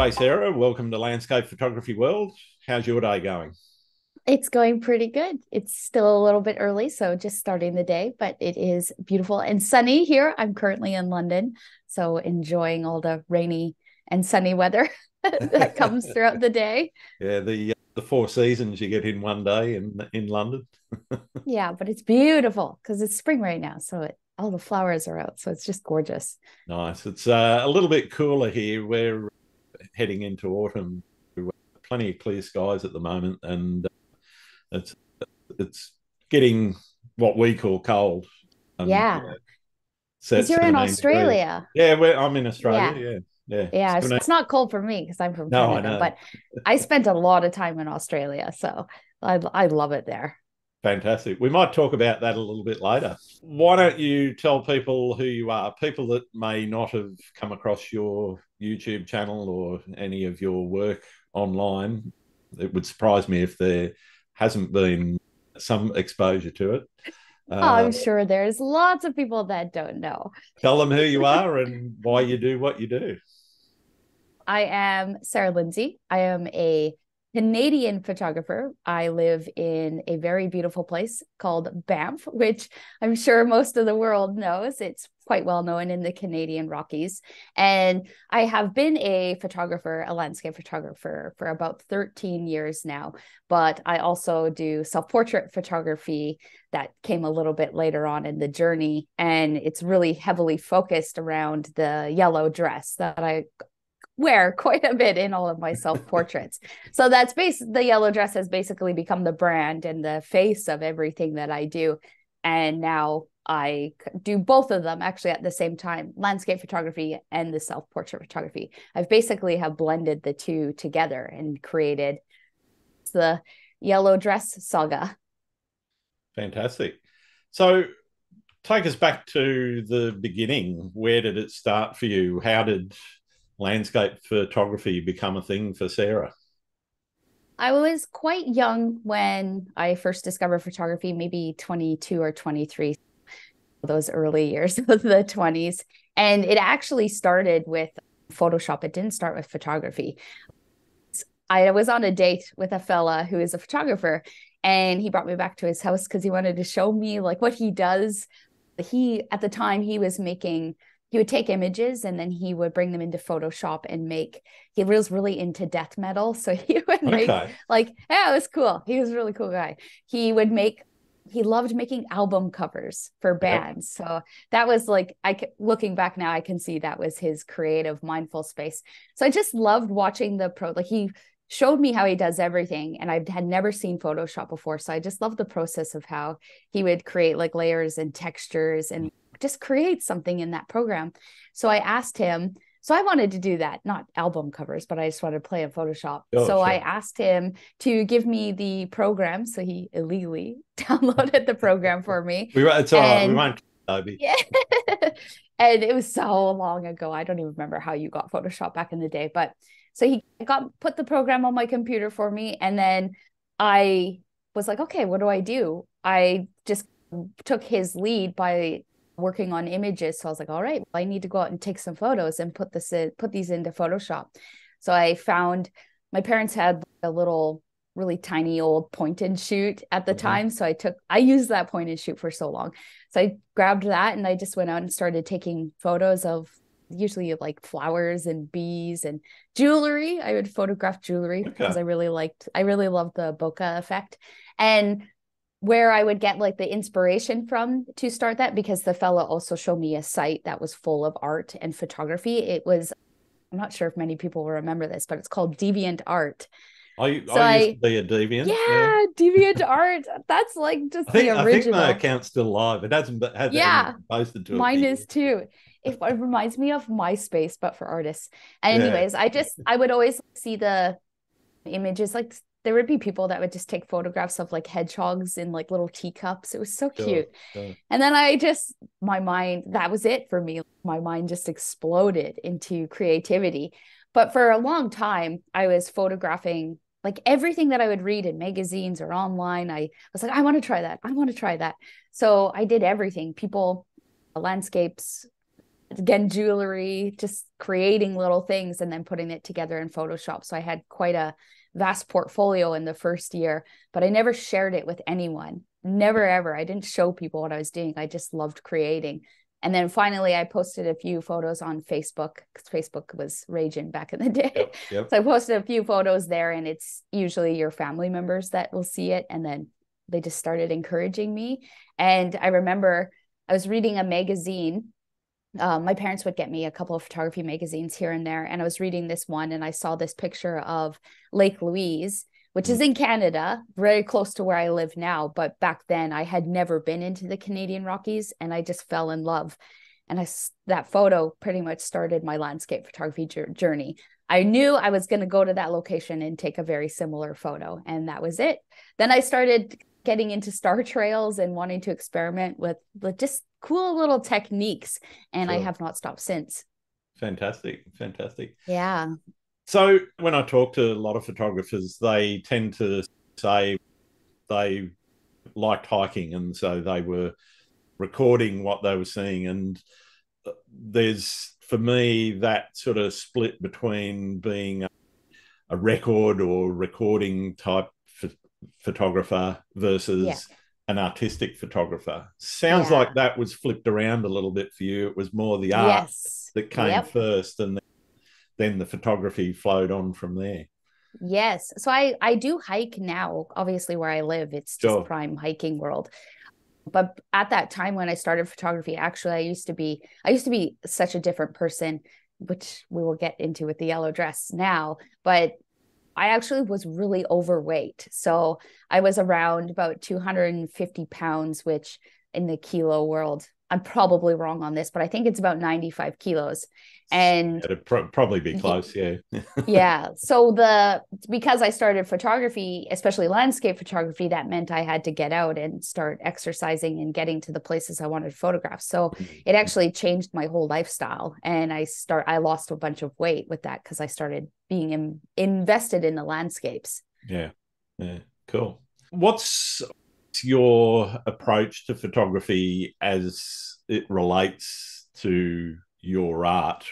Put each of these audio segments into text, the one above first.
G'day, Sarah. Welcome to Landscape Photography World. How's your day going? It's going pretty good. It's still a little bit early, so just starting the day, but it is beautiful and sunny here. I'm currently in London, so enjoying all the rainy and sunny weather that comes throughout the day. Yeah, the four seasons you get in one day in London. Yeah, but it's beautiful because it's spring right now, so all the flowers are out, so it's just gorgeous. Nice. It's a little bit cooler here. We're heading into autumn. Plenty of clear skies at the moment, and it's it's getting what we call cold. Yeah, Set because you're in 17 degrees. Australia. Yeah, I'm in Australia. Yeah, Yeah. yeah, so 17. it's not cold for me because I'm from No, I Canada, know. but I spent a lot of time in Australia, so I love it there. Fantastic. We might talk about that a little bit later. Why don't you tell people who you are? People that may not have come across your YouTube channel or any of your work online. It would surprise me if there hasn't been some exposure to it. Uh, I'm sure there's lots of people that don't know. Tell them who you are and why you do what you do. I am Sarah Lyndsay. I am a Canadian photographer. I live in a very beautiful place called Banff, which I'm sure most of the world knows. It's quite well known in the Canadian Rockies. And I have been a photographer, a landscape photographer for about 13 years now. But I also do self portrait photography that came a little bit later on in the journey. And it's really heavily focused around the yellow dress that I wear quite a bit in all of my self portraits. So the yellow dress has basically become the brand and the face of everything that I do. And now I do both of them actually at the same time, landscape photography and the self portrait photography. I've basically have blended the two together and created the yellow dress saga. Fantastic. So take us back to the beginning. Where did it start for you? How did landscape photography become a thing for Sarah? I was quite young when I first discovered photography, maybe 22 or 23, those early years of the 20s. And it actually started with Photoshop. It didn't start with photography. I was on a date with a fella who is a photographer, and he brought me back to his house because he wanted to show me like what he does. He at the time he would take images and then he would bring them into Photoshop and make. He was really into death metal, so he would make Okay. like, yeah, it was cool. He was a really cool guy. He loved making album covers for Yep. bands. So that was like, looking back now, I can see that was his creative, mindful space. So I just loved watching like he showed me how he does everything, and I had never seen Photoshop before. So I just loved the process of how he would create like layers and textures and just create something in that program. So I asked him, so I wanted to do that, not album covers, but I just wanted to play in Photoshop. Sure, So I sure. asked him to give me the program. So he illegally downloaded the program for me. It's all right. We And won't, Toby. yeah. And it was so long ago. I don't even remember how you got Photoshop back in the day. But so he got put the program on my computer for me. And then I was like, okay, what do I do? I just took his lead by working on images. So I was like, all right, well, I need to go out and take some photos and put these into Photoshop. So I found my parents had a little really tiny old point and shoot at the Mhm. time. So I used that point and shoot for so long. So I grabbed that and I just went out and started taking photos of usually like flowers and bees and jewelry. I would photograph jewelry because Okay. I really loved the bokeh effect. And where I would get like the inspiration from to start that, because the fellow also showed me a site that was full of art and photography. I'm not sure if many people will remember this, but it's called Deviant Art. So I used to be a deviant. Yeah. yeah, Deviant Art. That's like just the I think my original. account's still live. It hasn't even Yeah, been posted to it for mine is years. too. It reminds me of MySpace, but for artists. Yeah. Anyways, I would always see the images. Like there would be people that would just take photographs of like hedgehogs in like little teacups. It was so Sure. cute. Sure. And then my mind, that was it for me. My mind just exploded into creativity. But for a long time, I was photographing like everything that I would read in magazines or online. I was like, I want to try that. I want to try that. So I did everything, people, landscapes, again, jewelry, just creating little things and then putting it together in Photoshop. So I had quite a vast portfolio in the first year, but I never shared it with anyone. Never, ever. I didn't show people what I was doing. I just loved creating. And then finally, I posted a few photos on Facebook because Facebook was raging back in the day. Yep, yep. So I posted a few photos there, and it's usually your family members that will see it. And then they just started encouraging me. And I remember I was reading a magazine. My parents would get me a couple of photography magazines here and there. And I was reading this one, and I saw this picture of Lake Louise, which is in Canada, very close to where I live now. But back then I had never been into the Canadian Rockies, and I just fell in love. And that photo pretty much started my landscape photography journey. I knew I was going to go to that location and take a very similar photo, and that was it. Then I started getting into star trails and wanting to experiment with just cool little techniques, and I have not stopped since. Fantastic. Yeah. So when I talk to a lot of photographers, they tend to say they liked hiking, and so they were recording what they were seeing. And there's, for me, that sort of split between being a record or recording type photographer versus an artistic photographer. Sounds like that was flipped around a little bit for you. It was more the art that came first, and then the photography flowed on from there. Yes. So I do hike now. Obviously, where I live, it's just prime hiking world. But at that time when I started photography, actually, I used to be such a different person, which we will get into with the yellow dress now. But I actually was really overweight. So I was around about 250 pounds, which in the kilo world, I'm probably wrong on this, but I think it's about 95 kilos. And it'd probably be close. Yeah. Yeah. So because I started photography, especially landscape photography, that meant I had to get out and start exercising and getting to the places I wanted to photograph. So it actually changed my whole lifestyle. And I lost a bunch of weight with that because I started being invested in the landscapes. Yeah. Cool. What's your approach to photography as it relates to your art?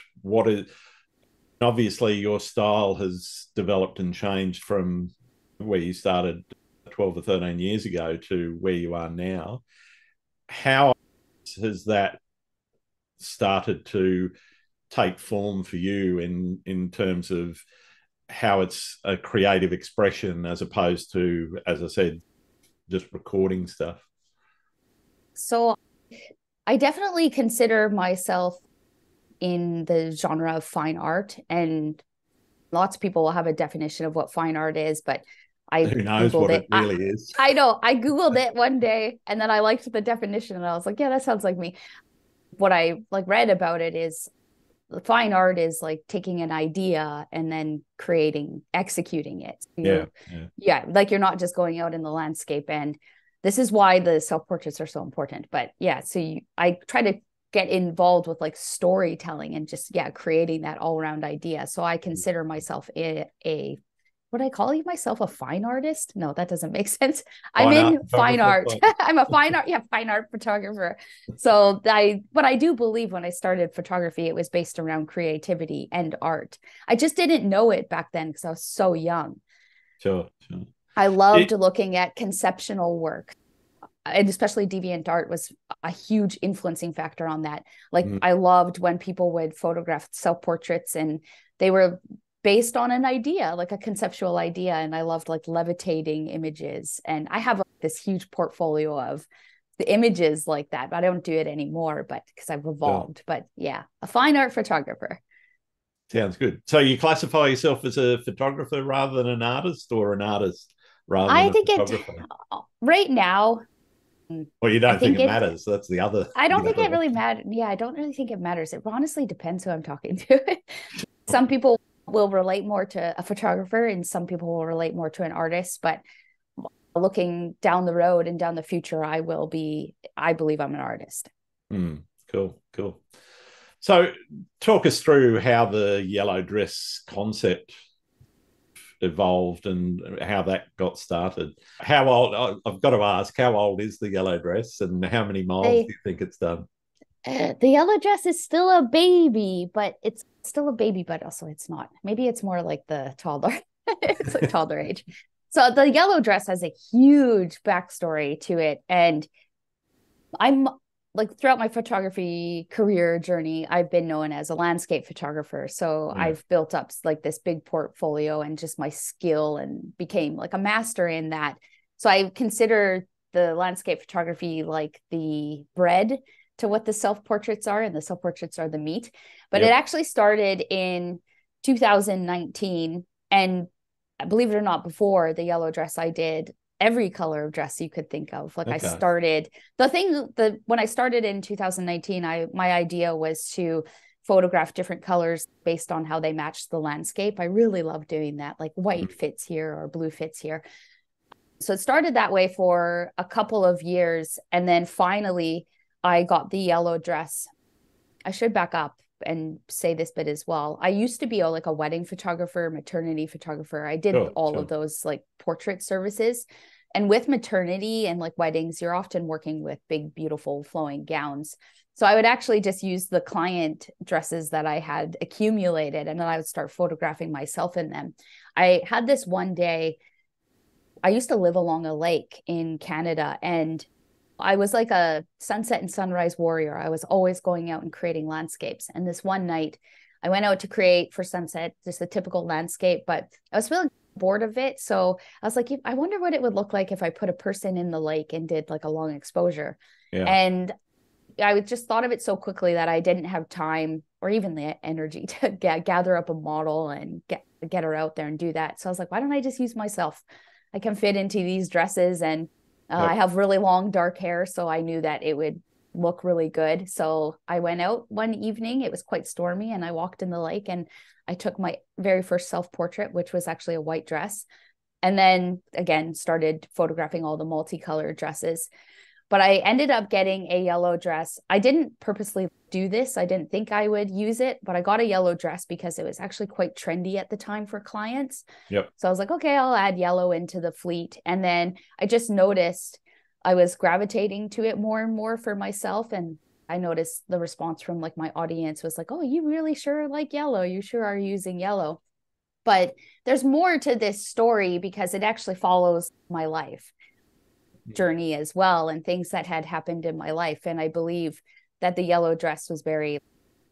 Obviously your style has developed and changed from where you started 12 or 13 years ago to where you are now. How has that started to take form for you in terms of how it's a creative expression as opposed to, as I said, just recording stuff? So I definitely consider myself in the genre of fine art, and lots of people will have a definition of what fine art is, but who knows Googled what it really is. I know. I Googled it one day, and then I liked the definition, and I was like, yeah, that sounds like me. What I read about it is fine art is like taking an idea and then executing it. Like you're not just going out in the landscape, and this is why the self-portraits are so important. But yeah, so I try to get involved with like storytelling and just creating that all-around idea. So I consider myself would I call myself a fine artist? No, that doesn't make sense. I'm in fine art. I'm a fine art photographer. So what I do believe when I started photography, it was based around creativity and art. I just didn't know it back then because I was so young. Sure. I loved looking at conceptual work, and especially deviant art was a huge influencing factor on that. I loved when people would photograph self-portraits and they were based on an idea, like a conceptual idea. And I loved levitating images. And I have this huge portfolio of the images like that, but I don't do it anymore, but because I've evolved. But yeah, a fine art photographer. Sounds good. So you classify yourself as a photographer rather than an artist, or an artist rather than a photographer? Right now. Well, you don't think it matters. That's the other. I don't think it really matters. Yeah, I don't really think it matters. It honestly depends who I'm talking to. Some people will relate more to a photographer and some people will relate more to an artist. But looking down the road and down the future, I believe I'm an artist. Cool. So talk us through how the yellow dress concept evolved and how that got started. How old, I've got to ask, how old is the yellow dress and how many miles do you think it's done? The yellow dress is still a baby, but it's still a baby, but also it's not. Maybe it's more like the toddler. It's like toddler age. So the yellow dress has a huge backstory to it. And I'm like throughout my photography career journey, I've been known as a landscape photographer. So Yeah. I've built up like this big portfolio and just my skill and became like a master in that. So I consider the landscape photography like the bread to what the self portraits are, and the self portraits are the meat. But it Yep. actually started in 2019. And believe it or not, before the yellow dress, I did every color of dress you could think of. Like I Okay. started when I started in 2019, my idea was to photograph different colors based on how they matched the landscape. I really love doing that. Like white fits here or blue fits here. So it started that way for a couple of years. And then finally I got the yellow dress. I should back up and say this bit as well. I used to be like a wedding photographer, maternity photographer. I did Sure. all of Sure. those like portrait services. And with maternity and like weddings, you're often working with big, beautiful flowing gowns. So I would actually just use the client dresses that I had accumulated, and then I would start photographing myself in them. I had this one day, I used to live along a lake in Canada, and I was like a sunset and sunrise warrior. I was always going out and creating landscapes. And this one night, I went out to create for sunset, just a typical landscape, but I was feeling bored of it. So I was like, I wonder what it would look like if I put a person in the lake and did like a long exposure. Yeah. And I just thought of it so quickly that I didn't have time or even the energy to gather up a model and get her out there and do that. So I was like, why don't I just use myself? I can fit into these dresses, and I Yep. have really long dark hair, so I knew that it would look really good. So I went out one evening. It was quite stormy, and I walked in the lake and I took my very first self portrait, which was actually a white dress. And then again, started photographing all the multicolored dresses. But I ended up getting a yellow dress. I didn't purposely do this. I didn't think I would use it, but I got a yellow dress because it was actually quite trendy at the time for clients. Yep. So I was like, okay, I'll add yellow into the fleet. And then I just noticed I was gravitating to it more and more for myself. And I noticed the response from like my audience was like, oh, you really sure like yellow? You sure are using yellow. But there's more to this story because it actually follows my life journey as well, and things that had happened in my life. And I believe that the yellow dress was very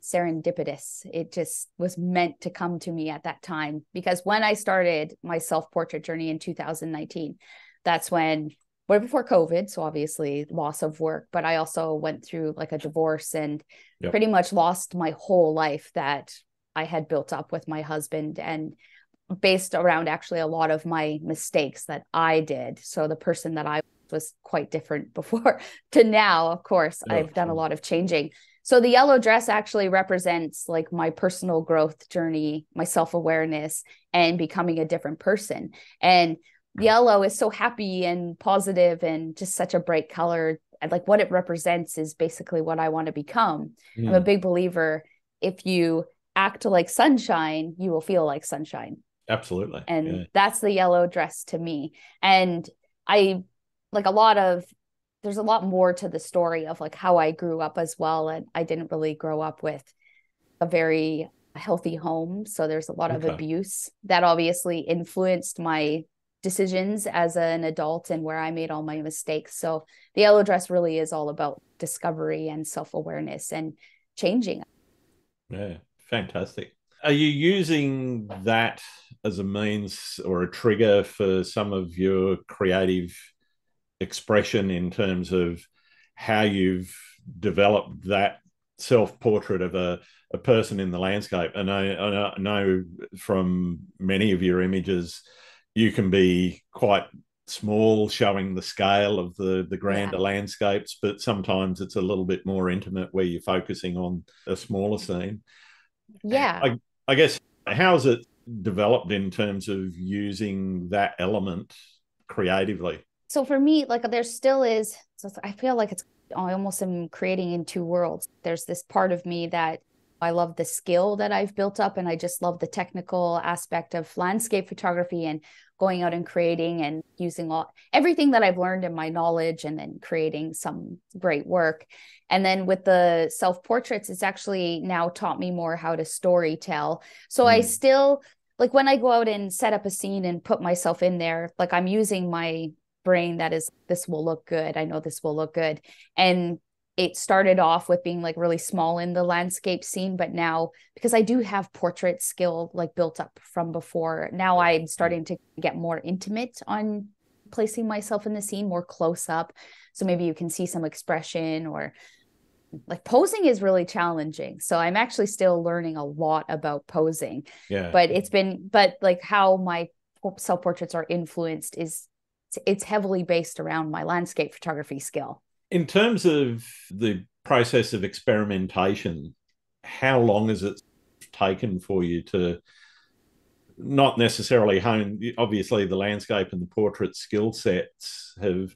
serendipitous. It just was meant to come to me at that time, because when I started my self-portrait journey in 2019, that's when, right before COVID, so obviously loss of work, but I also went through like a divorce and Yep. pretty much lost my whole life that I had built up with my husband, and based around actually a lot of my mistakes that I did. So the person that I was quite different before to now. Of course, Sure. I've done a Sure. lot of changing. So the yellow dress actually represents like my personal growth journey, my self-awareness, and becoming a different person. And yellow is so happy and positive and just such a bright color. And like what it represents is basically what I want to become. I'm a Mm. big believer, if you act like sunshine, you will feel like sunshine. Absolutely. And Yeah. that's the yellow dress to me. And I like a lot of, there's a lot more to the story of like how I grew up as well. And I didn't really grow up with a very healthy home. So there's a lot of Okay. abuse that obviously influenced my decisions as an adult and where I made all my mistakes. So the yellow dress really is all about discovery and self-awareness and changing. Yeah. Fantastic. Are you using that as a means or a trigger for some of your creative expression in terms of how you've developed that self portrait of a person in the landscape? And I know from many of your images, you can be quite small, showing the scale of the Yeah. grander landscapes, but sometimes it's a little bit more intimate where you're focusing on a smaller scene. Yeah. I guess, how's it developed in terms of using that element creatively? So for me, like there still is, so I feel like it's, I almost am creating in two worlds. There's this part of me that I love the skill that I've built up, and I just love the technical aspect of landscape photography and going out and creating and using everything that I've learned in my knowledge and then creating some great work. And then with the self-portraits, it's actually now taught me more how to story tell. So I still, like when I go out and set up a scene and put myself in there, like I'm using my brain that is, this will look good. I know this will look good. And it started off with being like really small in the landscape scene, but now because I do have portrait skill like built up from before, now I'm starting to get more intimate on placing myself in the scene, more close up. So maybe you can see some expression, or like posing is really challenging. So I'm actually still learning a lot about posing. Yeah. But like how my self-portraits are influenced is it's heavily based around my landscape photography skill. In terms of the process of experimentation, how long has it taken for you to not necessarily hone? Obviously, the landscape and the portrait skill sets have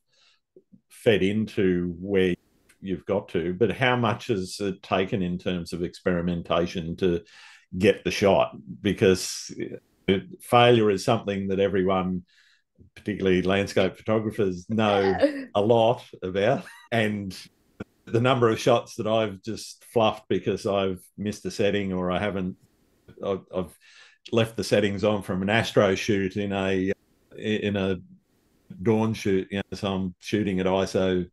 fed into where you've got to, but how much has it taken in terms of experimentation to get the shot? Because failure is something that everyone, particularly landscape photographers, know a lot about. And the number of shots that I've just fluffed because I've missed a setting, or I've left the settings on from an astro shoot in a dawn shoot, so I'm shooting at ISO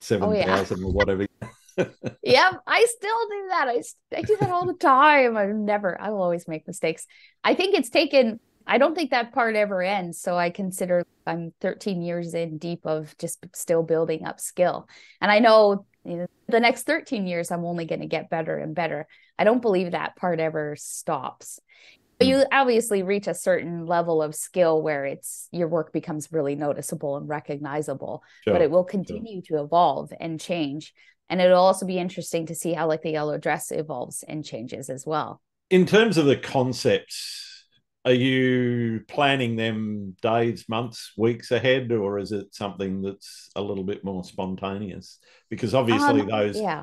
7,000 or whatever. Yeah, I still do that. I do that all the time. I will always make mistakes. I think it's taken, I don't think that part ever ends. So I consider I'm 13 years in deep of just still building up skill. And I know, the next 13 years, I'm only going to get better and better. I don't believe that part ever stops. But you obviously reach a certain level of skill where your work becomes really noticeable and recognizable, but it will continue to evolve and change. And it'll also be interesting to see how like the yellow dress evolves and changes as well. In terms of the concepts, are you planning them days, months, weeks ahead, or is it something that's a little bit more spontaneous? Because obviously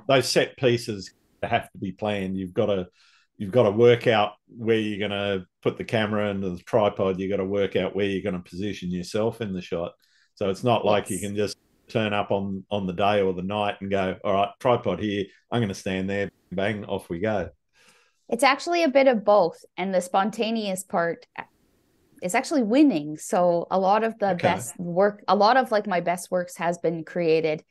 those set pieces have to be planned. You've got to work out where you're going to put the camera and the tripod. You've got to work out where you're going to position yourself in the shot. So it's not like you can just turn up on the day or the night and go, all right, tripod here, I'm going to stand there, bang, off we go. It's actually a bit of both. And the spontaneous part is actually winning. So a lot of the best work, a lot of like my best works has been created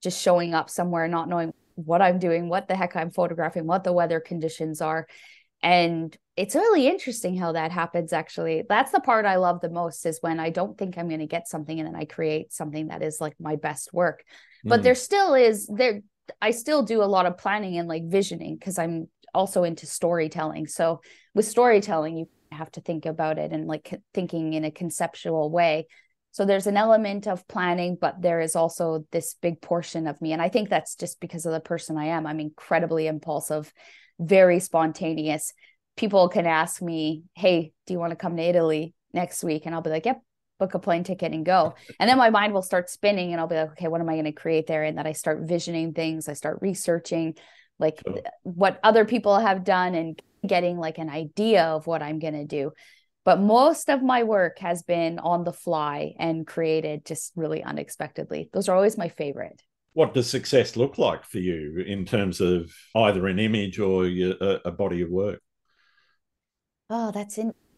just showing up somewhere, not knowing what I'm doing, what the heck I'm photographing, what the weather conditions are. And it's really interesting how that happens, actually. That's the part I love the most, is when I don't think I'm going to get something and then I create something that is like my best work. But there still is, I still do a lot of planning and like visioning, because I'm also into storytelling. So with storytelling, you have to think about it and like thinking in a conceptual way. So there's an element of planning, but there is also this big portion of me. And I think that's just because of the person I am. I'm incredibly impulsive, very spontaneous. People can ask me, hey, do you want to come to Italy next week? And I'll be like, yep, book a plane ticket and go. And then my mind will start spinning and I'll be like, okay, what am I going to create there? And then I start visioning things. I start researching like what other people have done and getting like an idea of what I'm going to do. But most of my work has been on the fly and created just really unexpectedly. Those are always my favorite. What does success look like for you in terms of either an image or a body of work? Oh,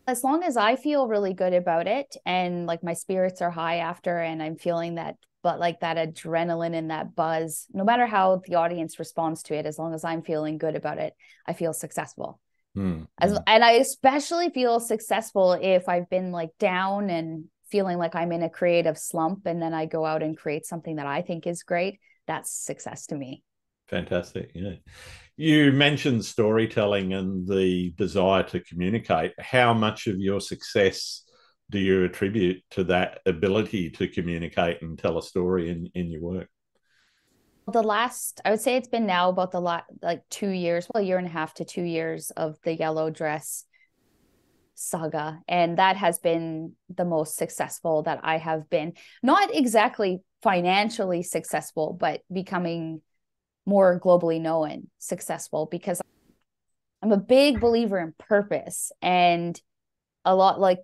as long as I feel really good about it and like my spirits are high after and I'm feeling that, but like that adrenaline and that buzz, no matter how the audience responds to it, as long as I'm feeling good about it, I feel successful. And I especially feel successful if I've been like down and feeling like I'm in a creative slump, and then I go out and create something that I think is great. That's success to me. Fantastic. Yeah. You mentioned storytelling and the desire to communicate. How much of your success do you attribute to that ability to communicate and tell a story in your work? I would say it's been now about like 2 years, well, a year and a half to 2 years of the yellow dress saga. And that has been the most successful that I have been. Not exactly financially successful, but becoming more globally known successful, because I'm a big believer in purpose. And a lot like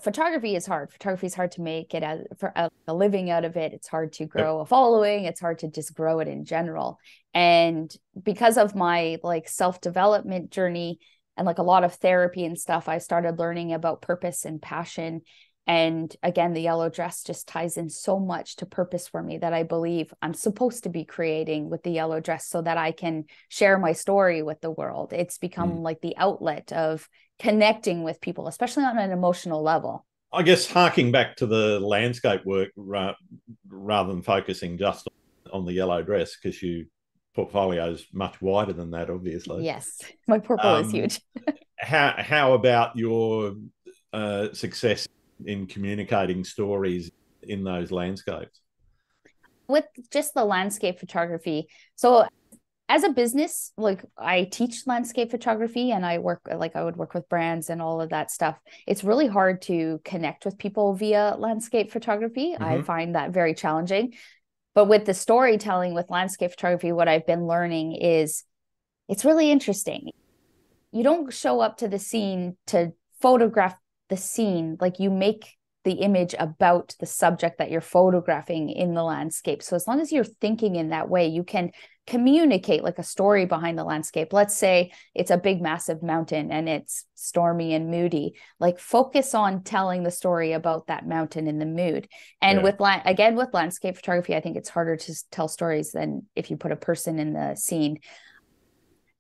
photography is hard. Photography is hard to make it as for a living out of it. It's hard to Yep. grow a following. It's hard to just grow it in general. And because of my like self-development journey and like a lot of therapy and stuff, I started learning about purpose and passion. And again, the yellow dress just ties in so much to purpose for me that I believe I'm supposed to be creating with the yellow dress so that I can share my story with the world. It's become like the outlet of connecting with people, especially on an emotional level. I guess harking back to the landscape work rather than focusing just on the yellow dress, because your portfolio is much wider than that, obviously. Yes, my purple is huge. How about your success in communicating stories in those landscapes? With just the landscape photography. So as a business, like I teach landscape photography and I work like I would work with brands and all of that stuff. It's really hard to connect with people via landscape photography. Mm-hmm. I find that very challenging. But with the storytelling with landscape photography, what I've been learning is it's really interesting. You don't show up to the scene to photograph the scene, like you make the image about the subject that you're photographing in the landscape. So as long as you're thinking in that way, you can communicate like a story behind the landscape. Let's say it's a big, massive mountain and it's stormy and moody. Like focus on telling the story about that mountain in the mood. And with landscape photography, I think it's harder to tell stories than if you put a person in the scene.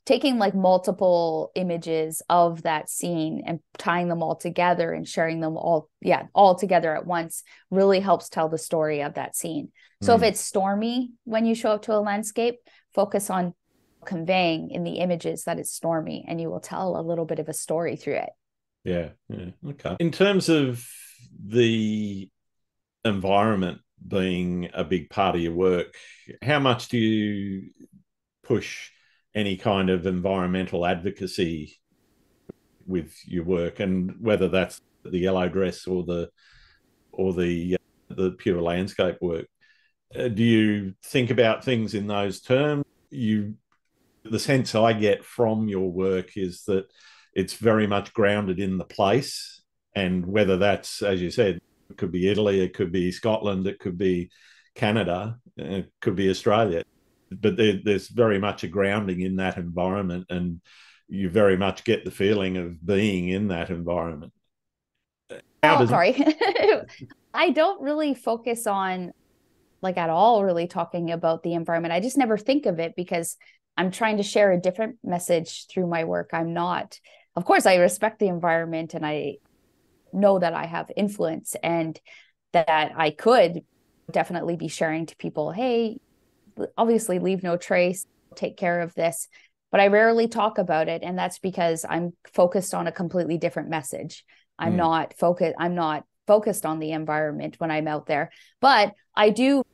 Taking like multiple images of that scene and tying them all together and sharing them all together at once really helps tell the story of that scene. So if it's stormy when you show up to a landscape, focus on conveying in the images that it's stormy and you will tell a little bit of a story through it. Yeah. Okay. In terms of the environment being a big part of your work, how much do you push any kind of environmental advocacy with your work, and whether that's the yellow dress or the pure landscape work? Do you think about things in those terms? The sense I get from your work is that it's very much grounded in the place, and whether that's, as you said, it could be Italy, it could be Scotland, it could be Canada, it could be Australia. But there's very much a grounding in that environment, and you very much get the feeling of being in that environment. Sorry. I don't really focus on like at all really talking about the environment. I just never think of it because I'm trying to share a different message through my work. I'm not, of course, I respect the environment and I know that I have influence and that I could definitely be sharing to people, hey, obviously leave no trace, take care of this, but I rarely talk about it. And that's because I'm focused on a completely different message. I'm not focused on the environment when I'm out there, but I do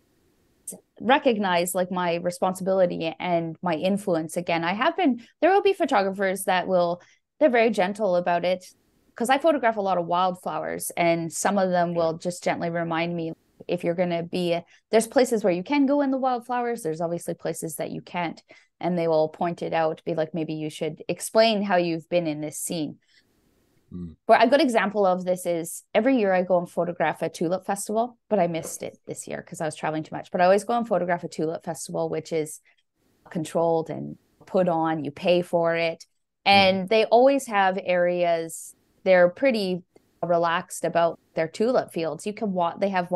recognize like my responsibility and my influence. Again, there will be photographers they're very gentle about it because I photograph a lot of wildflowers and some of them will just gently remind me, if you're going to there's places where you can go in the wildflowers. There's obviously places that you can't. And they will point it out, be like, maybe you should explain how you've been in this scene. But a good example of this is every year I go and photograph a tulip festival, but I missed it this year because I was traveling too much. But I always go and photograph a tulip festival, which is controlled and put on, you pay for it. And they always have areas, they're pretty relaxed about their tulip fields. They have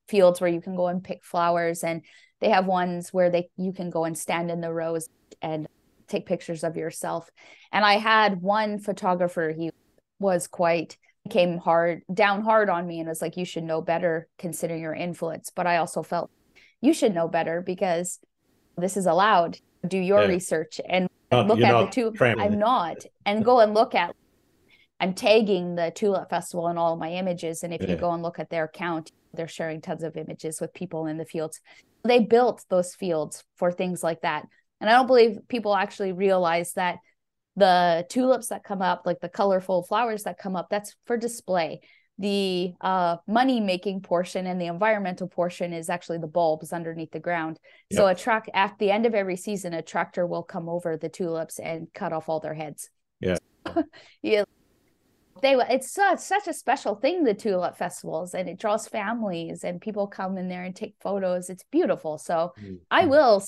fields where you can go and pick flowers, and they have ones where you can go and stand in the rows and take pictures of yourself. And I had one photographer, he came down hard on me and was like, you should know better considering your influence. But I also felt you should know better because this is allowed. Do your research and look at the tulip. I'm not, and go and look at. I'm tagging the tulip festival in all of my images. And if you go and look at their account, they're sharing tons of images with people in the fields. They built those fields for things like that. And I don't believe people actually realize that the tulips that come up, like the colorful flowers that come up, that's for display. The money-making portion and the environmental portion is actually the bulbs underneath the ground. So at the end of every season, a tractor will come over the tulips and cut off all their heads. It's such a special thing, the tulip festivals, and it draws families and people come in there and take photos. It's beautiful. So I will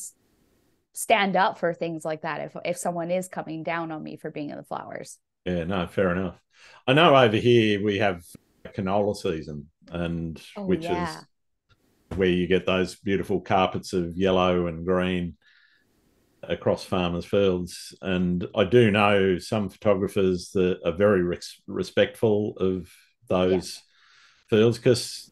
stand up for things like that if someone is coming down on me for being in the flowers. Yeah, no, fair enough. I know over here we have canola season, and Oh which yeah. is where you get those beautiful carpets of yellow and green across farmers' fields. And I do know some photographers that are very respectful of Yeah. those fields because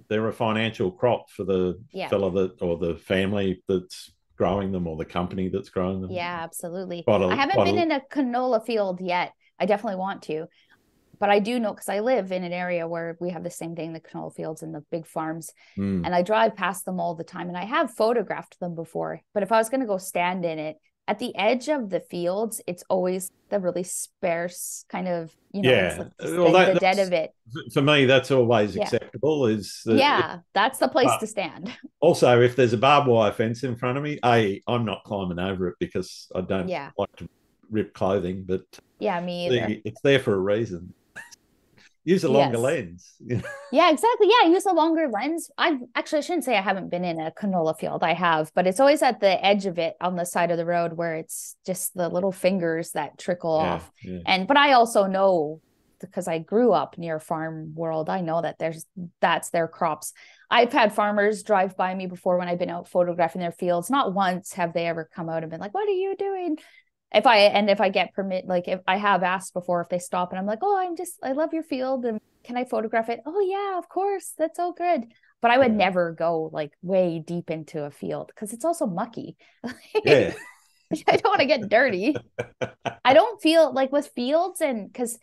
they're a financial crop for the Yeah. fella that or the family that's growing them or the company that's growing them. Yeah, absolutely. Quite I a, haven't quite been a, in a canola field yet. I definitely want to, but I do know because I live in an area where we have the same thing, the canola fields and the big farms. mm, And I drive past them all the time. And I have photographed them before. But if I was going to go stand in it, at the edge of the fields, it's always the really sparse kind of, it's yeah. like Well, the dead that's of it. for me. That's always Yeah. acceptable. Is that Yeah. That's the place but to stand. also if there's a barbed wire fence in front of me, I'm not climbing over it because I don't Yeah. like to rip clothing. But Yeah. Me either. it's there for a reason. Use a longer Yes. lens. Yeah, exactly. Yeah, I use a longer lens. I shouldn't say I haven't been in a canola field. I have, but it's always at the edge of it on the side of the road where it's just the little fingers that trickle Yeah, off. yeah. But I also know because I grew up near farm world, I know that that's their crops. I've had farmers drive by me before when I've been out photographing their fields. Not once have they ever come out and been like, "What are you doing?" If I get permit, like if I have asked before if they stop and I'm like, oh, I love your field and can I photograph it? Oh yeah, of course, that's so good. But I would Yeah. never go like way deep into a field because it's also mucky. Yeah. I don't want to get dirty. I don't feel like with fields, and because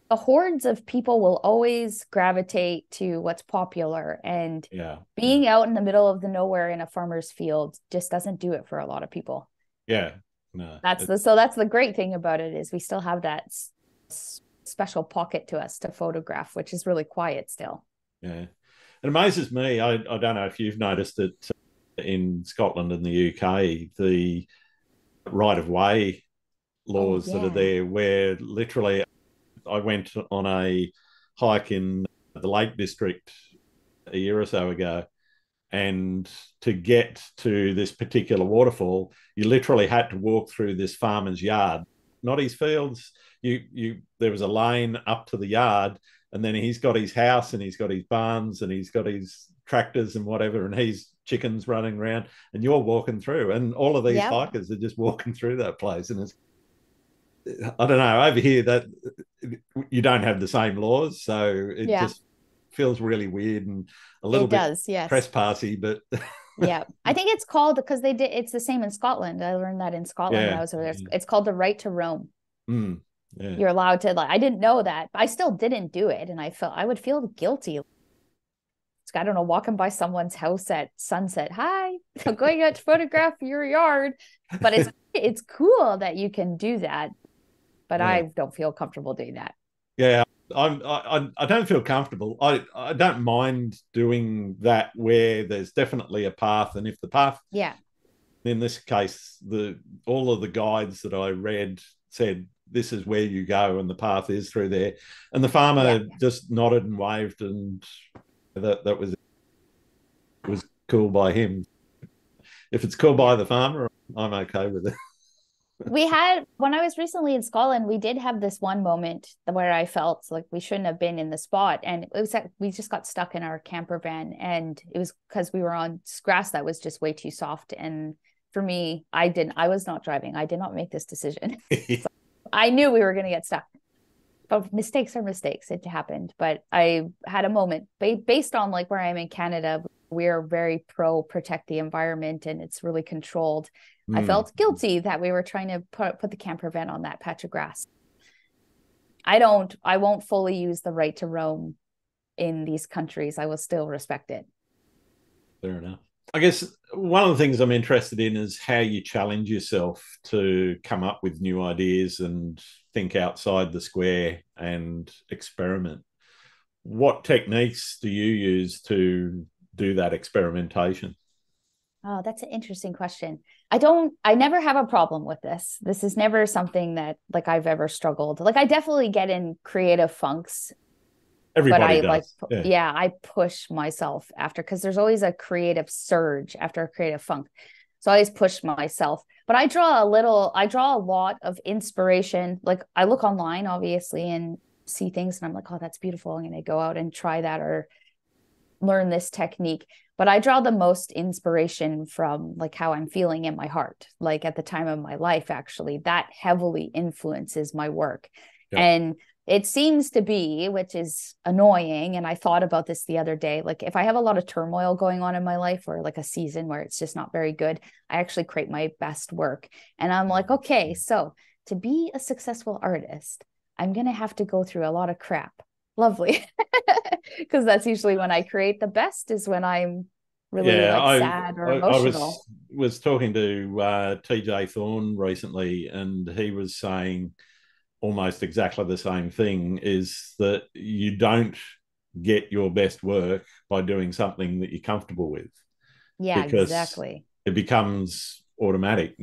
the hordes of people will always gravitate to what's popular, and Yeah. Yeah. being out in the middle of the nowhere in a farmer's field just doesn't do it for a lot of people. Yeah. No. That's the great thing about it is we still have that special pocket to us to photograph, which is really quiet still. Yeah. It amazes me. I don't know if you've noticed it in Scotland and the UK, the right of way Oh laws that are yeah. there, where literally I went on a hike in the Lake District a year or so ago, and to get to this particular waterfall, you literally had to walk through this farmer's yard, not his fields. You there was a lane up to the yard, and then he's got his house and he's got his barns and he's got his tractors and whatever, and he's chickens running around, and you're walking through, and all of these Yep. hikers are just walking through that place, and it's I don't know over here that you don't have the same laws, so it Yeah. just feels really weird and a little It bit does. Yes. trespassy, but Yeah. I think it's called because they did it's the same in Scotland. I learned that in Scotland when I yeah, was over there. yeah. It's called the right to roam. Mm, yeah. You're allowed to like I didn't know that, but I still didn't do it. And I would feel guilty. I don't know, walking by someone's house at sunset. Hi, I'm going out to photograph your yard. But it's cool that you can do that. But Yeah, I don't feel comfortable doing that. yeah. I don't feel comfortable. I don't mind doing that where there's definitely a path, and if the path, Yeah. in this case, the all of the guides that I read said this is where you go, and the path is through there, and the Yeah. farmer just nodded and waved, and that was cool by him. If it's cool by Yeah. the farmer, I'm okay with it. We had when I was recently in Scotland, we did have this one moment where I felt like we shouldn't have been in the spot. And it was like we just got stuck in our camper van. And it was because we were on grass that was just way too soft. And for me, I was not driving. I did not make this decision. So I knew we were going to get stuck. But mistakes are mistakes. It happened. But I had a moment based on like where I'm in Canada, we're very pro protect the environment and it's really controlled. I Mm. felt guilty that we were trying to put the camper van on that patch of grass. I won't fully use the right to roam in these countries. I will still respect it. Fair enough. I guess one of the things I'm interested in is how you challenge yourself to come up with new ideas and think outside the square and experiment. What techniques do you use to do that experimentation? Oh, that's an interesting question. I never have a problem with this. This is never something that like I've ever struggled. Like I definitely get in creative funks, but Everybody I like, does. Yeah. yeah, I push myself after because there's always a creative surge after a creative funk. So I always push myself, but I draw a lot of inspiration. Like I look online, obviously, and see things, and I'm like, oh, that's beautiful. I'm going to go out and try that or learn this technique. But I draw the most inspiration from like how I'm feeling in my heart, like at the time of my life, actually, that heavily influences my work. Yep. And it seems to be, which is annoying. And I thought about this the other day. Like, if I have a lot of turmoil going on in my life or like a season where it's just not very good, I actually create my best work. And I'm like, okay, so to be a successful artist, I'm going to have to go through a lot of crap. Lovely. Because that's usually when I create the best, is when I'm really Yeah, like sad or I emotional. was talking to TJ Thorne recently, and he was saying almost exactly the same thing: is that you don't get your best work by doing something that you're comfortable with, Yeah, because exactly. it becomes automatic.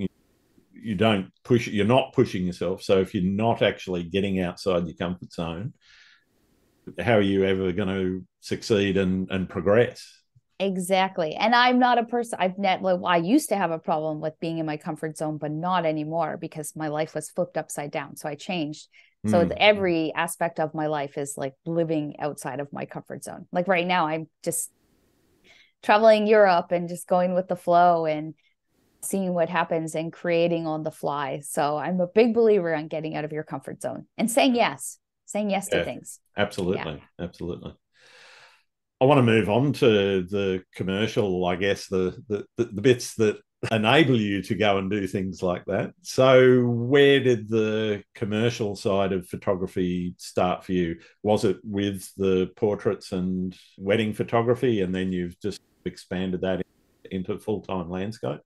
You don't push, you're not pushing yourself. So if you're not actually getting outside your comfort zone, how are you ever going to succeed and progress? Exactly. And I'm not a person, like, I used to have a problem with being in my comfort zone, but not anymore because my life was flipped upside down. So I changed. So it's Mm. every aspect of my life is like living outside of my comfort zone. Like right now, I'm just traveling Europe and just going with the flow and seeing what happens and creating on the fly. So I'm a big believer on getting out of your comfort zone and saying yes to Yeah, things. Yeah. absolutely. Absolutely. I want to move on to the commercial, I guess, the bits that enable you to go and do things like that. So, where did the commercial side of photography start for you? Was it with the portraits and wedding photography, and then you've just expanded that into full-time landscape?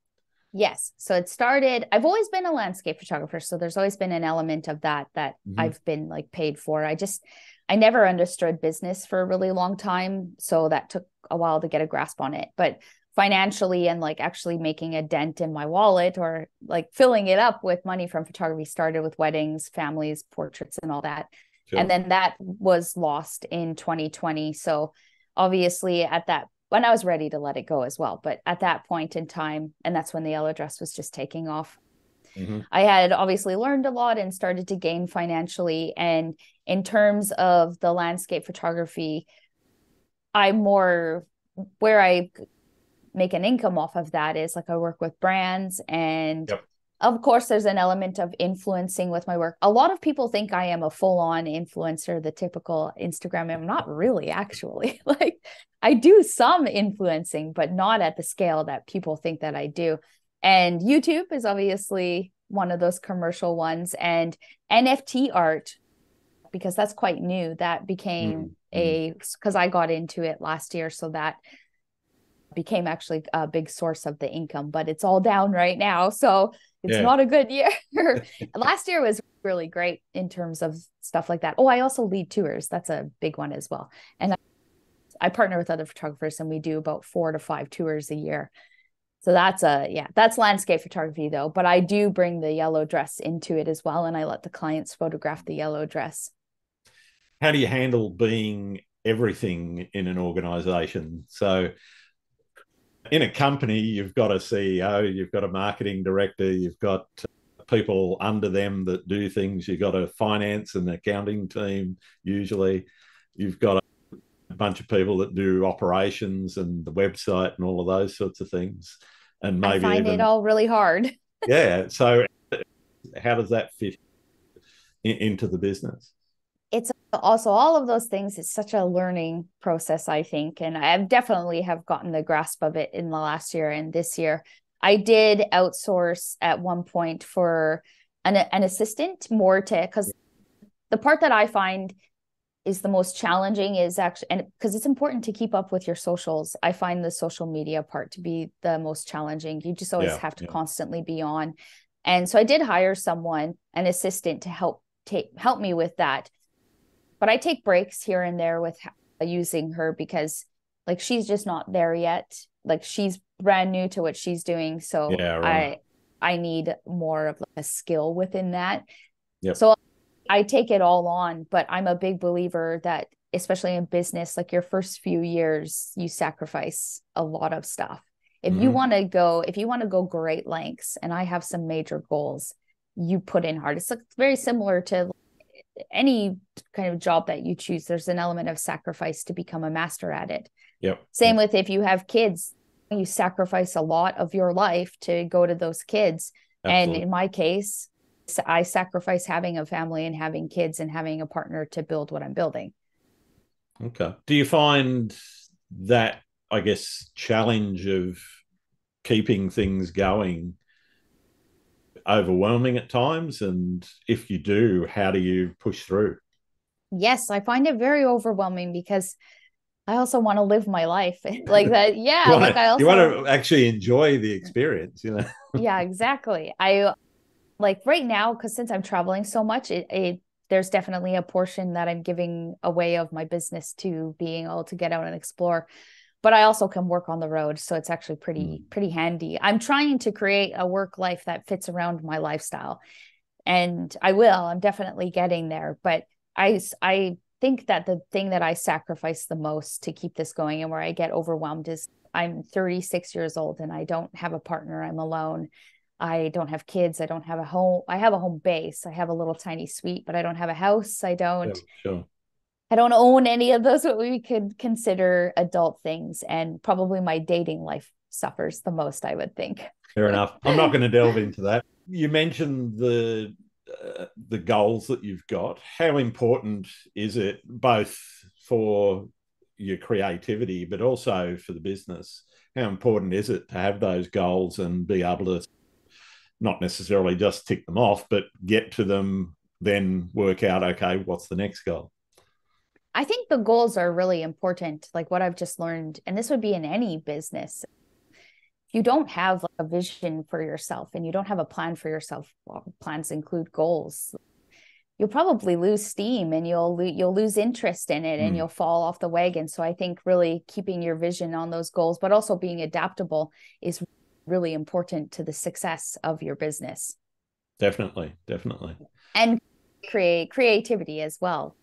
Yes. So it started, I've always been a landscape photographer. So there's always been an element of that Mm-hmm. I've been like paid for. I never understood business for a really long time. So that took a while to get a grasp on it. But financially and like actually making a dent in my wallet or like filling it up with money from photography started with weddings, families, portraits, and all that. And Sure. then that was lost in 2020. So obviously at that when I was ready to let it go as well. But at that point in time, and that's when the yellow dress was just taking off, Mm-hmm. I had obviously learned a lot and started to gain financially. And in terms of the landscape photography, I'm more where I make an income off of that is like I work with brands and Yep. of course there's an element of influencing with my work. A lot of people think I am a full-on influencer, the typical Instagram. I'm not really actually. Like I do some influencing, but not at the scale that people think that I do. And YouTube is obviously one of those commercial ones and NFT art because that's quite new. That became Mm-hmm. because I got into it last year, so that became actually a big source of the income, but it's all down right now. So it's Yeah. not a good year. Last year was really great in terms of stuff like that. Oh, I also lead tours. That's a big one as well. And I partner with other photographers and we do about 4 to 5 tours a year. So that's landscape photography though. But I do bring the yellow dress into it as well. And I let the clients photograph the yellow dress. How do you handle being everything in an organization? So, in a company, you've got a CEO, you've got a marketing director, you've got people under them that do things, you've got a finance and accounting team, usually, you've got a bunch of people that do operations and the website and all of those sorts of things. And I maybe find it even, all really hard. yeah. So, how does that fit into the business? It's also all of those things. It's such a learning process, I think. And I definitely have gotten the grasp of it in the last year and this year. I did outsource at one point for an assistant more to, because the part that I find is the most challenging is actually, and because it's important to keep up with your socials, I find the social media part to be the most challenging. You just always Yeah. have to Yeah. constantly be on. And so I did hire someone, an assistant to help me with that, but I take breaks here and there with using her because like she's just not there yet like she's brand new to what she's doing. So Yeah, right. I need more of a skill within that. Yep. So I take it all on, but I'm a big believer that, especially in business, like your first few years, you sacrifice a lot of stuff. If you want to go great lengths, and I have some major goals, you put in hard. It's like very similar to any kind of job that you choose. There's an element of sacrifice to become a master at it. Yep. Same with if you have kids, you sacrifice a lot of your life to go to those kids. And Absolutely. in my case, I sacrifice having a family and having kids and having a partner to build what I'm building. Okay. Do you find that, I guess, challenge of keeping things going overwhelming at times? And if you do, how do you push through? Yes, I find it very overwhelming because I also want to live my life like that. You Yeah, want like to I you want also, to actually enjoy the experience, you know? yeah, exactly. I like right now, because since I'm traveling so much, it there's definitely a portion that I'm giving away of my business to being able to get out and explore. But I also can work on the road, so it's actually pretty handy. I'm trying to create a work life that fits around my lifestyle, and I will. I'm definitely getting there. But I think that the thing that I sacrifice the most to keep this going and where I get overwhelmed is I'm 36 years old and I don't have a partner. I'm alone. I don't have kids. I don't have a home. I have a home base. I have a little tiny suite, but I don't have a house. Yeah, sure. I don't own any of those what we could consider adult things. And probably my dating life suffers the most, I would think. Fair enough. I'm not going to delve into that. You mentioned the goals that you've got. How important is it both for your creativity, but also for the business? How important is it to have those goals and be able to not necessarily just tick them off, but get to them, then work out, okay, what's the next goal? I think the goals are really important. Like what I've just learned, and this would be in any business. If you don't have like a vision for yourself and you don't have a plan for yourself, well, plans include goals. You'll probably lose steam and you'll lose interest in it and Mm, you'll fall off the wagon. So I think really keeping your vision on those goals, but also being adaptable is really important to the success of your business. definitely, definitely. And create creativity as well.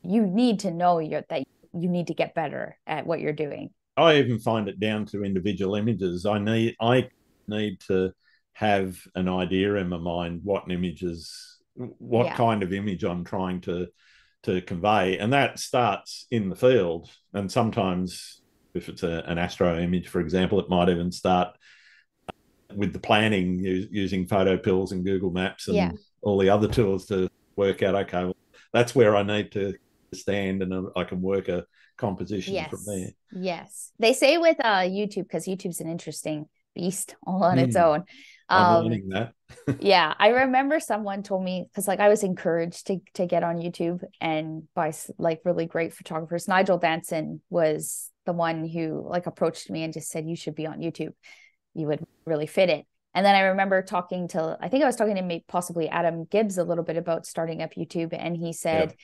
You need to know that you need to get better at what you're doing. I even find it down to individual images. I need to have an idea in my mind what Yeah. kind of image I'm trying to convey, and that starts in the field. And sometimes, if it's an astro image, for example, it might even start with the planning using photo pills and Google Maps Yeah. and all the other tools to work out. Okay, well, that's where I need to stand, and I can work a composition from there. Yes. Yes. They say with YouTube, because YouTube's an interesting beast all on its Mm, own. I'm Um, learning that. yeah, I remember someone told me because like I was encouraged to get on YouTube and by like really great photographers. Nigel Danson was the one who like approached me and just said you should be on YouTube. You would really fit it. And then I remember talking to I think I was talking to possibly Adam Gibbs a little bit about starting up YouTube, and he Yeah. said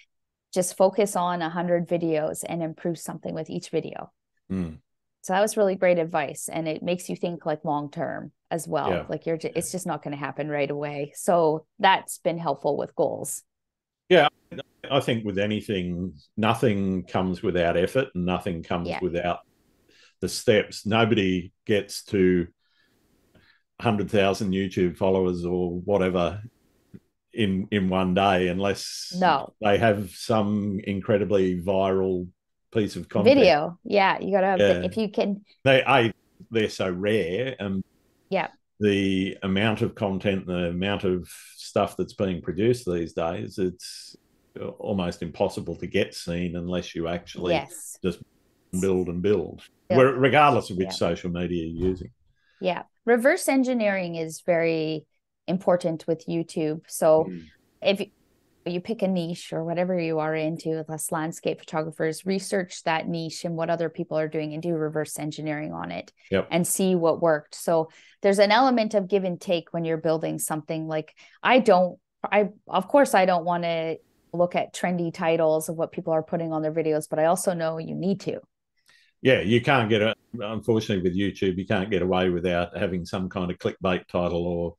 just focus on 100 videos and improve something with each video. Mm, So that was really great advice, and it makes you think like long term as well. yeah. Like Yeah. it's just not going to happen right away. So that's been helpful with goals. Yeah. I think with anything, nothing comes without effort and nothing comes Yeah. without the steps. Nobody gets to 100,000 YouTube followers or whatever in one day unless No. they have some incredibly viral piece of content. Video. Yeah, you got to have Yeah, if you can. they're so rare, and Yeah. the amount of content, the amount of stuff that's being produced these days, it's almost impossible to get seen unless you actually Yes. just build and build, Yeah. regardless of which Yeah. social media you're using. Yeah. Reverse engineering is very important with YouTube. So Mm. if you pick a niche or whatever you are into, less landscape photographers, research that niche and what other people are doing and do reverse engineering on it Yep. and see what worked. So there's an element of give and take when you're building something. Like I of course I don't want to look at trendy titles of what people are putting on their videos, but I also know you need to. Yeah, you can't get it. Unfortunately, with YouTube, you can't get away without having some kind of clickbait title or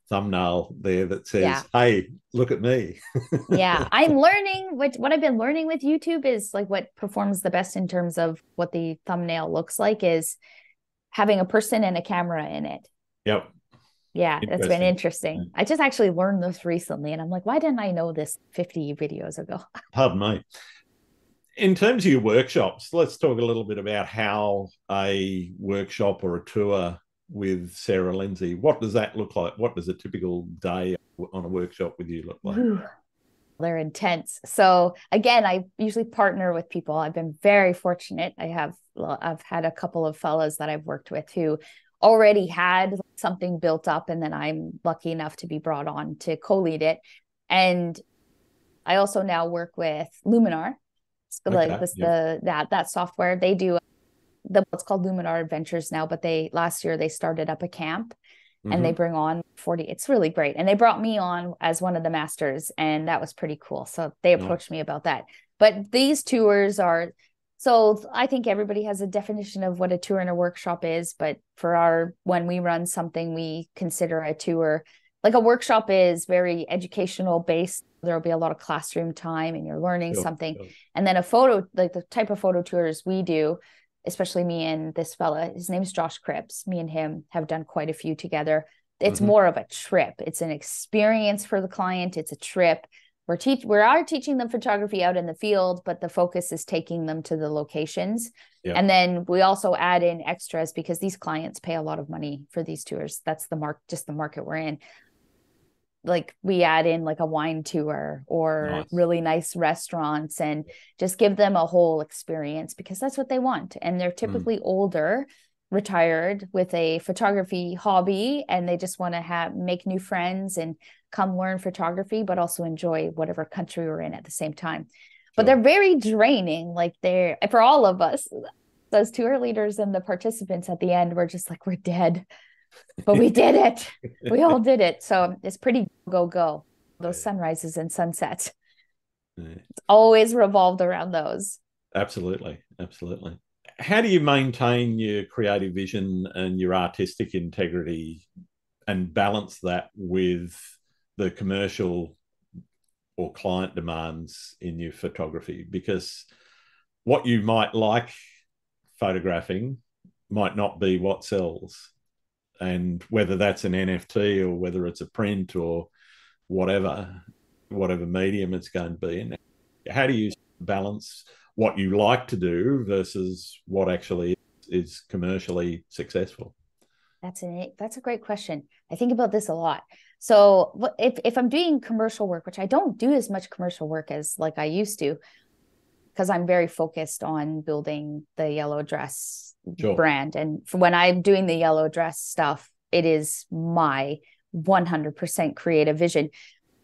thumbnail there that Yeah. says, "Hey, look at me." Yeah, I'm learning what I've been learning with YouTube is like what performs the best in terms of what the thumbnail looks like is having a person and a camera in it. Yep, Yeah, that's been interesting. interesting. I just actually learned this recently and I'm like, why didn't I know this 50 videos ago? Pardon me. In terms of your workshops, let's talk a little bit about how a workshop or a tour with Sarah Lyndsay, what does that look like? What does a typical day on a workshop with you look like? Ooh, they're intense. So again, I usually partner with people. I've been very fortunate. I've had a couple of fellows that I've worked with who already had something built up, and then I'm lucky enough to be brought on to co-lead it. And I also now work with Luminar, like Okay. this Yep. that software. They do the what's called Luminar Adventures now, but they last year they started up a camp and they Mm-hmm. bring on 40. It's really great. And they brought me on as one of the masters, and that was pretty cool. So they approached Nice. me about that. But these tours are so I think everybody has a definition of what a tour and a workshop is. But for our when we run something, we consider a tour like a workshop is very educational based. There'll be a lot of classroom time and you're learning Sure. something. Sure. And then a photo, like the type of photo tours we do, especially me and this fella, his name's Josh Cripps. Me and him have done quite a few together. It's Mm-hmm. more of a trip. It's an experience for the client. It's a trip. We are teaching them photography out in the field, but the focus is taking them to the locations. Yep. And then we also add in extras because these clients pay a lot of money for these tours. That's just the market we're in. Like we add in like a wine tour or Nice. really nice restaurants and just give them a whole experience because that's what they want. And they're Mm. typically older, retired with a photography hobby, and they just want to make new friends and come learn photography, but also enjoy whatever country we're in at the same time. But Sure. they're very draining. Like they're for all of us, those tour leaders and the participants at the end, we're just like, we're dead, but we did it. We all did it. So it's pretty go. Those sunrises and sunsets. Yeah. It's always revolved around those. Absolutely. Absolutely. How do you maintain your creative vision and your artistic integrity and balance that with the commercial or client demands in your photography? Because what you might like photographing might not be what sells. And whether that's an NFT or whether it's a print or whatever, whatever medium it's going to be. And how do you balance what you like to do versus what actually is commercially successful? That's a great question. I think about this a lot. So if I'm doing commercial work, which I don't do as much commercial work as like I used to, because I'm very focused on building the yellow dress Sure. brand. And when I'm doing the yellow dress stuff, it is my 100% creative vision.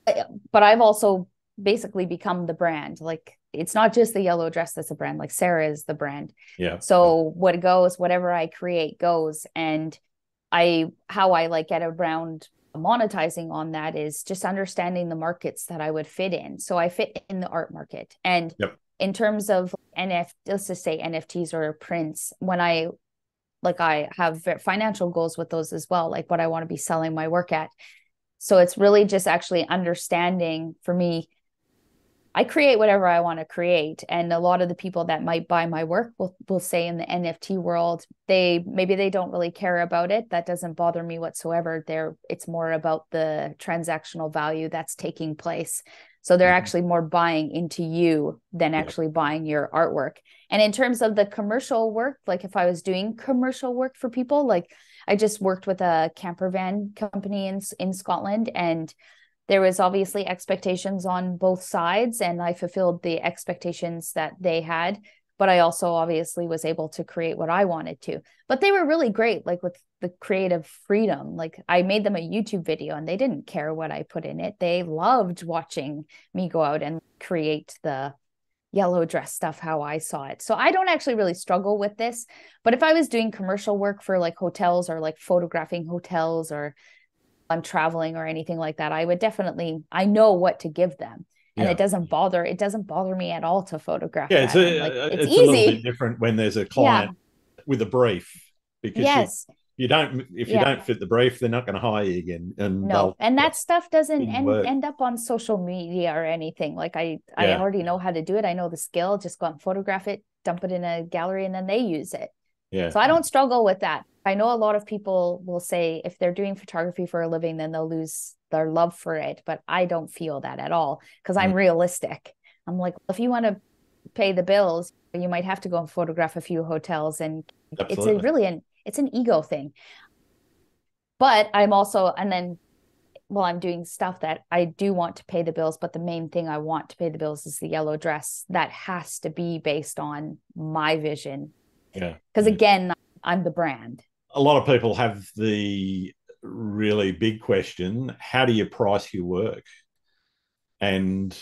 But I've also basically become the brand. Like it's not just the yellow dress that's a brand, like Sarah is the brand. Yeah. So what goes, whatever I create goes. And how I like get around monetizing on that is just understanding the markets that I would fit in. So I fit in the art market. And Yep. in terms of let's just say NFTs or prints, when I have financial goals with those as well, like what I want to be selling my work at. So it's really just actually understanding for me, I create whatever I want to create. And a lot of the people that might buy my work will say in the NFT world, maybe they don't really care about it. That doesn't bother me whatsoever. It's more about the transactional value that's taking place. So they're Mm-hmm. actually more buying into you than Yep. actually buying your artwork. And in terms of the commercial work, like if I was doing commercial work for people, like I just worked with a camper van company in Scotland, and there was obviously expectations on both sides, and I fulfilled the expectations that they had, but I also obviously was able to create what I wanted to. But they were really great, like with the creative freedom. Like I made them a YouTube video and they didn't care what I put in it. They loved watching me go out and create the yellow dress stuff how I saw it. So I don't actually really struggle with this. But if I was doing commercial work for like hotels or like photographing hotels or I'm traveling or anything like that, I know what to give them. And Yeah. it doesn't bother me at all to photograph Yeah, that. I'm like, it's it's a little bit easy. different when there's a Yeah. client with a brief, because Yes. you don't, if you Yeah. don't fit the brief, they're not going to hire you again, and No. they'll And that stuff doesn't didn't work. end up on social media or anything. Like I Yeah, already know how to do it. I know the skill. Just go out and photograph it, dump it in a gallery, and then they use it. yeah, So I don't struggle with that. I know a lot of people will say if they're doing photography for a living, then they'll lose their love for it. But I don't feel that at all because I'm realistic. I'm like, if you want to pay the bills, you might have to go and photograph a few hotels. And it's a absolutely. really it's an ego thing. But I'm also, and then well, I'm doing stuff that I do want to pay the bills, but the main thing I want to pay the bills is the yellow dress. That has to be based on my vision. Yeah, Because yeah. again, I'm the brand. A lot of people have the really big question: how do you price your work? And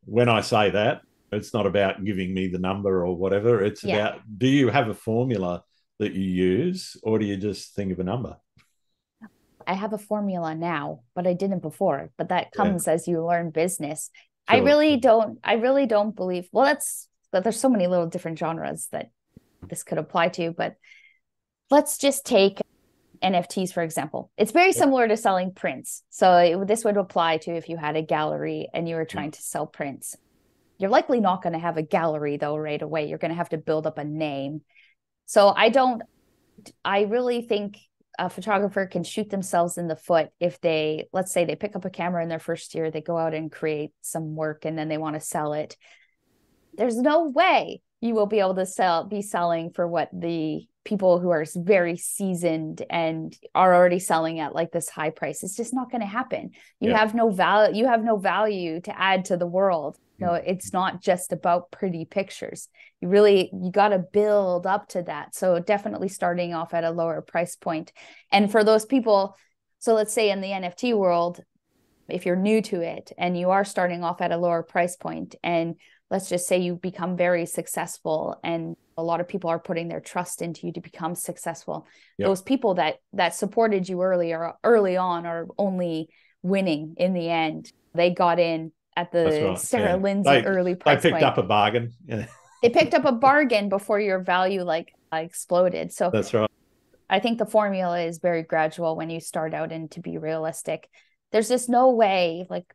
when I say that, it's not about giving me the number or whatever. It's Yeah. about, do you have a formula that you use, or do you just think of a number? I have a formula now, but I didn't before. But that Yeah, comes as you learn business. sure. I really don't believe, well, that's, but there's so many little different genres that this could apply to. But let's just take NFTs, for example. It's very Yep. similar to selling prints. So this would apply to if you had a gallery and you were trying to sell prints. You're likely not going to have a gallery though right away. You're going to have to build up a name. So I really think a photographer can shoot themselves in the foot if they, let's say they pick up a camera in their first year, they go out and create some work and then they want to sell it. There's no way you will be able to be selling for what the people who are very seasoned and are already selling at like this high price. It's just not going to happen. You Yeah. have no value. You have no value to add to the world. No, it's not just about pretty pictures. You got to build up to that. So definitely starting off at a lower price point. And for those people, so let's say in the NFT world, if you're new to it and you are starting off at a lower price point, and let's just say you become very successful and a lot of people are putting their trust into you to become successful. Yep. Those people that supported you early on are only winning in the end. They got in at the Right. Sarah Yeah. Lyndsay early price they picked point. up a bargain. Yeah. They picked up a bargain before your value like exploded. So That's right. I think the formula is very gradual when you start out, and to be realistic, there's just no way. Like,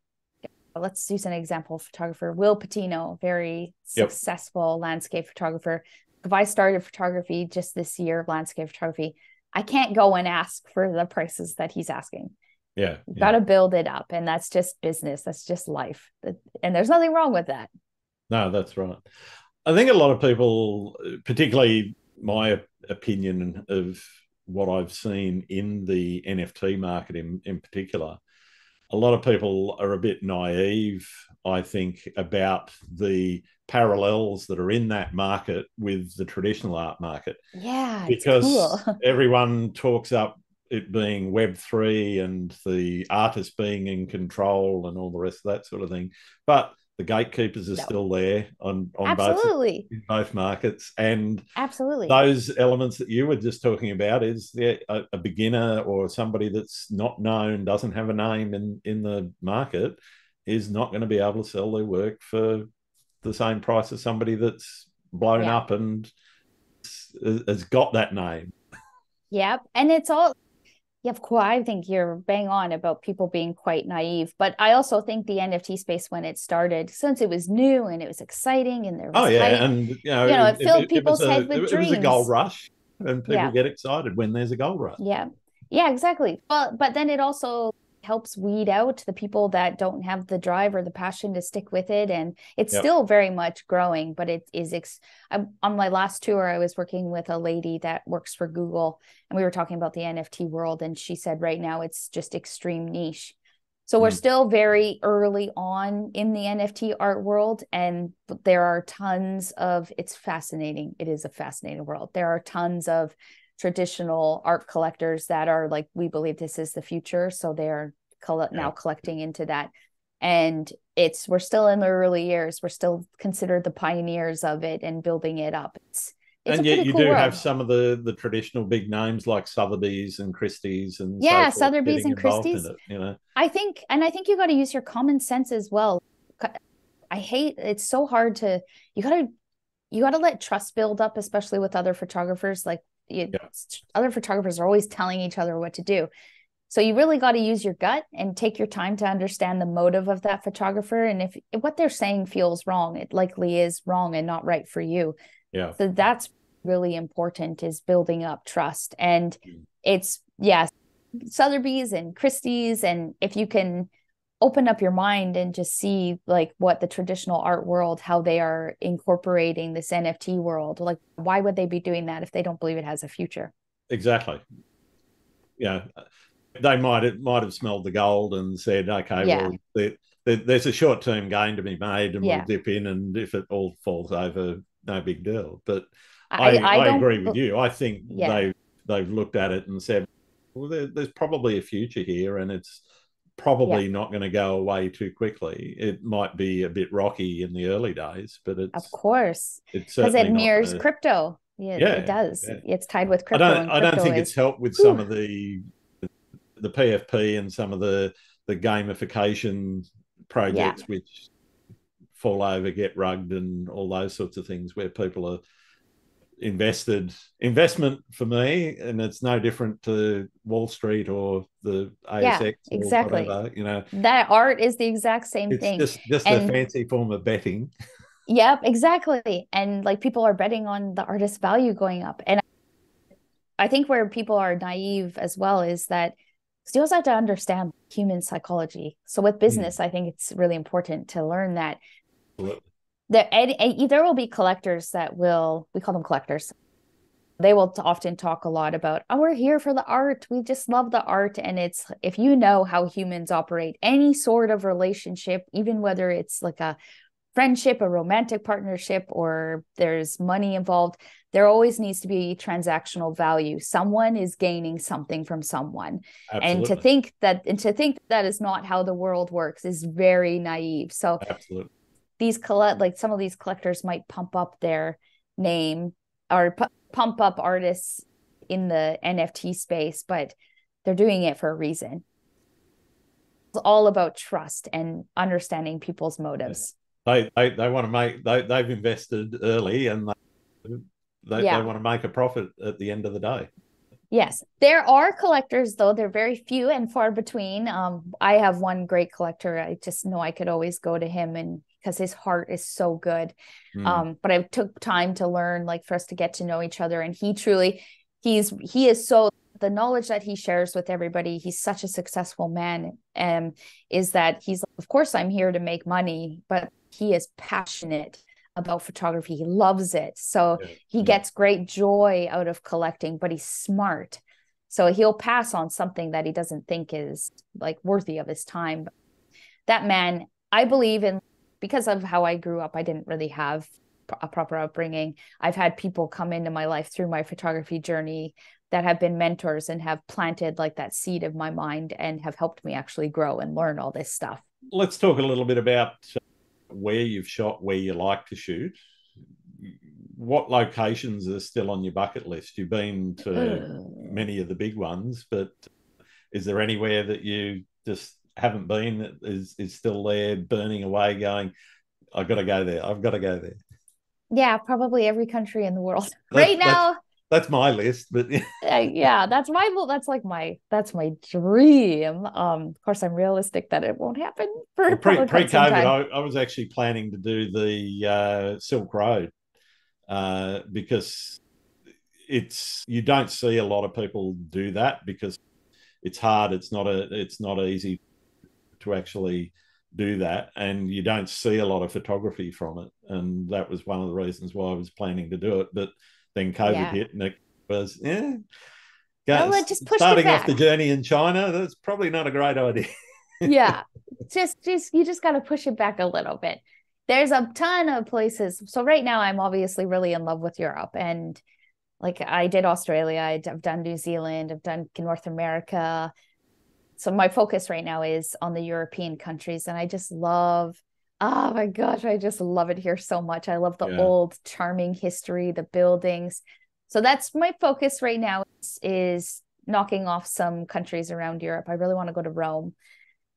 let's use an example: photographer Will Patino, very successful landscape photographer. If I started photography just this year, landscape photography, I can't go and ask for the prices that he's asking. Yeah. You got to build it up, and that's just business. That's just life, and there's nothing wrong with that. No, that's right. I think a lot of people, particularly my opinion of what I've seen in the NFT market in particular, a lot of people are a bit naive, I think, about the parallels that are in that market with the traditional art market. Yeah, it's Because cool. everyone talks up it being Web3 and the artist being in control and all the rest of that sort of thing. But the gatekeepers are No, still there on absolutely, both markets. And absolutely. those elements that you were just talking about is a beginner or somebody that's not known, doesn't have a name in the market, is not going to be able to sell their work for the same price as somebody that's blown up and has got that name. Yep. And it's all, yeah, of course. I think you're bang on about people being quite naive. But I also think the NFT space, when it started, since it was new and it was exciting and there was hype, And it filled people's heads with it was a gold dreams. rush, and people Yeah. get excited when there's a gold rush. Yeah. Yeah, exactly. But then it also helps weed out the people that don't have the drive or the passion to stick with it. And it's still very much growing, but it is, on my last tour, I was working with a lady that works for Google, and we were talking about the NFT world. And she said, right now it's just extreme niche. So we're still very early on in the NFT art world, and there are tons of, it's fascinating. It is a fascinating world. There are tons of traditional art collectors that are like, we believe this is the future. So they're now collecting into that. And we're still in the early years. We're still considered the pioneers of it and building it up. It's and a yet pretty you cool do world. have some of the traditional big names like Sotheby's and Christie's and yeah, so forth Sotheby's getting and involved Christie's. in it. I think you got to use your common sense as well. I hate, it's so hard to, you gotta you got to let trust build up, especially with other photographers. Like Yeah, other photographers are always telling each other what to do. So you really got to use your gut and take your time to understand the motive of that photographer. And if what they're saying feels wrong, it likely is wrong and not right for you. yeah, So that's really important, is building up trust. And it's, yeah, Sotheby's and Christie's. And if you can open up your mind and just see like what the traditional art world, how they are incorporating this NFT world, like why would they be doing that if they don't believe it has a future? exactly. Yeah, they might have smelled the gold and said, okay, Yeah. well, there's a short term gain to be made, and we'll Yeah. dip in, and if it all falls over, no big deal. But I I don't, agree with you. I think yeah. they've looked at it and said, well, there's probably a future here, and it's Yeah. probably not going to go away too quickly. It might be a bit rocky in the early days, but Of course. it's Because it certainly not mirrors the crypto. Yeah, it yeah. does. Yeah. It's tied with crypto, and I don't crypto think it's is, helped with some whew, of the PFP and some of the gamification yeah. projects which fall over, get rugged, and all those sorts of things where people are investment for me, and it's no different to Wall Street or the Yeah, ASX or exactly. whatever. You know, That art is the exact same it's thing. just a And fancy form of betting. yep, exactly. And like people are betting on the artist value going up. And I think where people are naive as well is that you also have to understand human psychology. So with Mm, business, I think it's really important to learn that absolutely. there will be collectors that will, we call them collectors. They will often talk a lot about, oh, we're here for the art. We just love the art. And it's, if you know how humans operate, any sort of relationship, even whether it's like a friendship, a romantic partnership, or there's money involved, there always needs to be transactional value. Someone is gaining something from someone. Absolutely. And to think that is not how the world works is very naive. So Absolutely. like some of these collectors might pump up their name or pump up artists in the NFT space, but they're doing it for a reason. It's all about trust and understanding people's Yeah. motives. They want to make they've invested early, and they Yeah. want to make a profit at the end of the day. Yes. There are collectors, though. They're very few and far between. I have one great collector. I just know I could always go to him, and because his heart is so good. Mm, But I took time to learn, like for us to get to know each other. And he truly, he is so, the knowledge that he shares with everybody, he's such a successful man. Is that he's like, of course I'm here to make money, but he is passionate about photography. He loves it. So yeah, he yeah, gets great joy out of collecting, but he's smart. So he'll pass on something that he doesn't think is like worthy of his time. That man, I believe in, because of how I grew up, I didn't really have a proper upbringing. I've had people come into my life through my photography journey that have been mentors and have planted like that seed of my mind and have helped me actually grow and learn all this stuff. let's talk a little bit about where you've shot, where you like to shoot. What locations are still on your bucket list? You've been to many of the big ones, but is there anywhere that you just haven't been that is still there, burning away, going, I've got to go there. I've got to go there. Yeah, probably every country in the world. That's Right that's now, that's my list, but yeah, that's my dream. Of course I'm realistic that it won't happen for well, probably pre quite some COVID, time. I was actually planning to do the Silk Road because it's you don't see a lot of people do that because it's hard. It's not easy to actually do that, and you don't see a lot of photography from it. And that was one of the reasons why I was planning to do it. But then COVID Yeah. hit, and it was Well, it just pushed it starting off the back. journey in China. That's probably not a great idea. Yeah. Just you just got to push it back a little bit. There's a ton of places. So right now I'm obviously really in love with Europe, and like I did Australia, I've done New Zealand, I've done North America. So my focus right now is on the European countries, and I just love, oh my gosh, I just love it here so much. I love the Yeah. old charming history, the buildings. So that's my focus right now is knocking off some countries around Europe. I really want to go to Rome,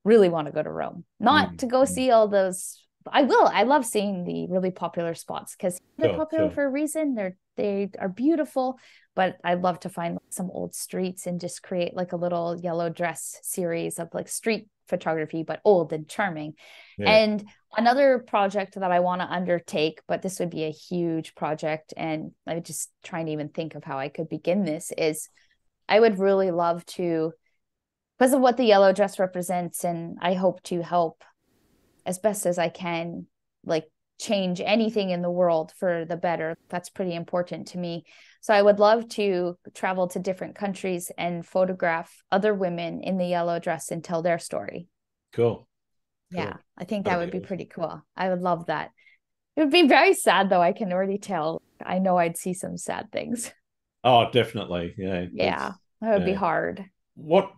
really want to go to Rome. Not Mm, to go mm. see all those I will. I love seeing the really popular spots because they're Sure, popular sure. for a reason. They are beautiful, but I'd love to find some old streets and just create like a little yellow dress series of like street photography, but old and charming. Yeah, And another project that I want to undertake, but this would be a huge project, and I'm just trying to even think of how I could begin this, is I would really love to, because of what the yellow dress represents, and I hope to help as best as I can, like change anything in the world for the better. That's pretty important to me. So I would love to travel to different countries and photograph other women in the yellow dress and tell their story. cool, Yeah, cool. I think that That'd would be be awesome. pretty cool. I would love that. It would be very sad though, I can already tell. I know I'd see some sad things. Oh, definitely. Yeah, Yeah, that's that would be yeah. hard. What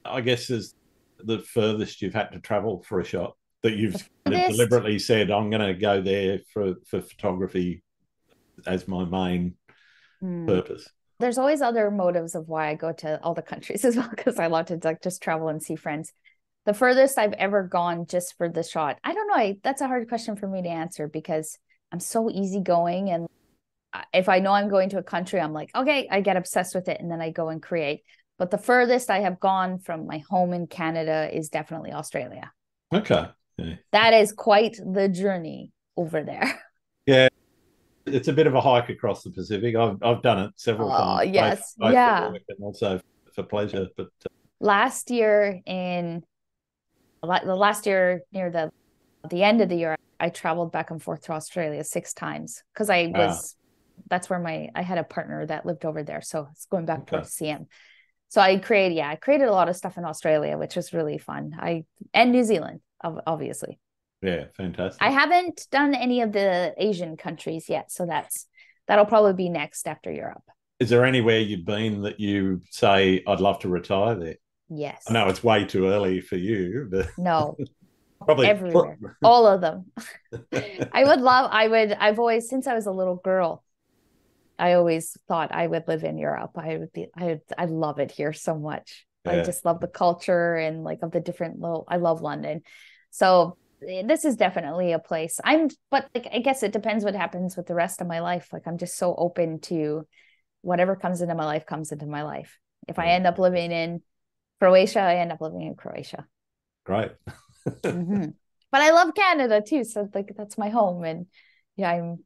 I guess is the furthest you've had to travel for a shot that The you've kind of furthest, deliberately said, I'm going to go there for photography as my main hmm, purpose. there's always other motives of why I go to all the countries as well, because I love to like just travel and see friends. The furthest I've ever gone just for the shot, I don't know. That's a hard question for me to answer because I'm so easygoing. And if I know I'm going to a country, I'm like, okay, I get obsessed with it and then I go and create. But the furthest I have gone from my home in Canada is definitely Australia. Okay. Yeah. That is quite the journey over there. Yeah, it's a bit of a hike across the Pacific. I've done it several Oh, times, both yes. both for Yeah. work and also for pleasure. But Last year in the last year near the end of the year, I traveled back and forth to Australia 6 times because wow, that's where I had a partner that lived over there. So it's going back and forth okay, to see him. So I created a lot of stuff in Australia, which was really fun. And New Zealand, obviously. yeah, I fantastic. haven't done any of the Asian countries yet. So that'll probably be next after Europe. Is there anywhere you've been that you say I'd love to retire there? I Yes. know it's way too early for you, but No, probably. everywhere. All of them. I've always, since I was a little girl, I always thought I would live in Europe. I love it here so much. I Yeah. just love the culture and like of the different little, I love London. So this is definitely a place but like, I guess it depends what happens with the rest of my life. Like I'm just so open to whatever comes into my life comes into my life. If I Yeah. end up living in Croatia, I end up living in Croatia. Great. Mm-hmm. But I love Canada too. So like that's my home. And yeah, I'm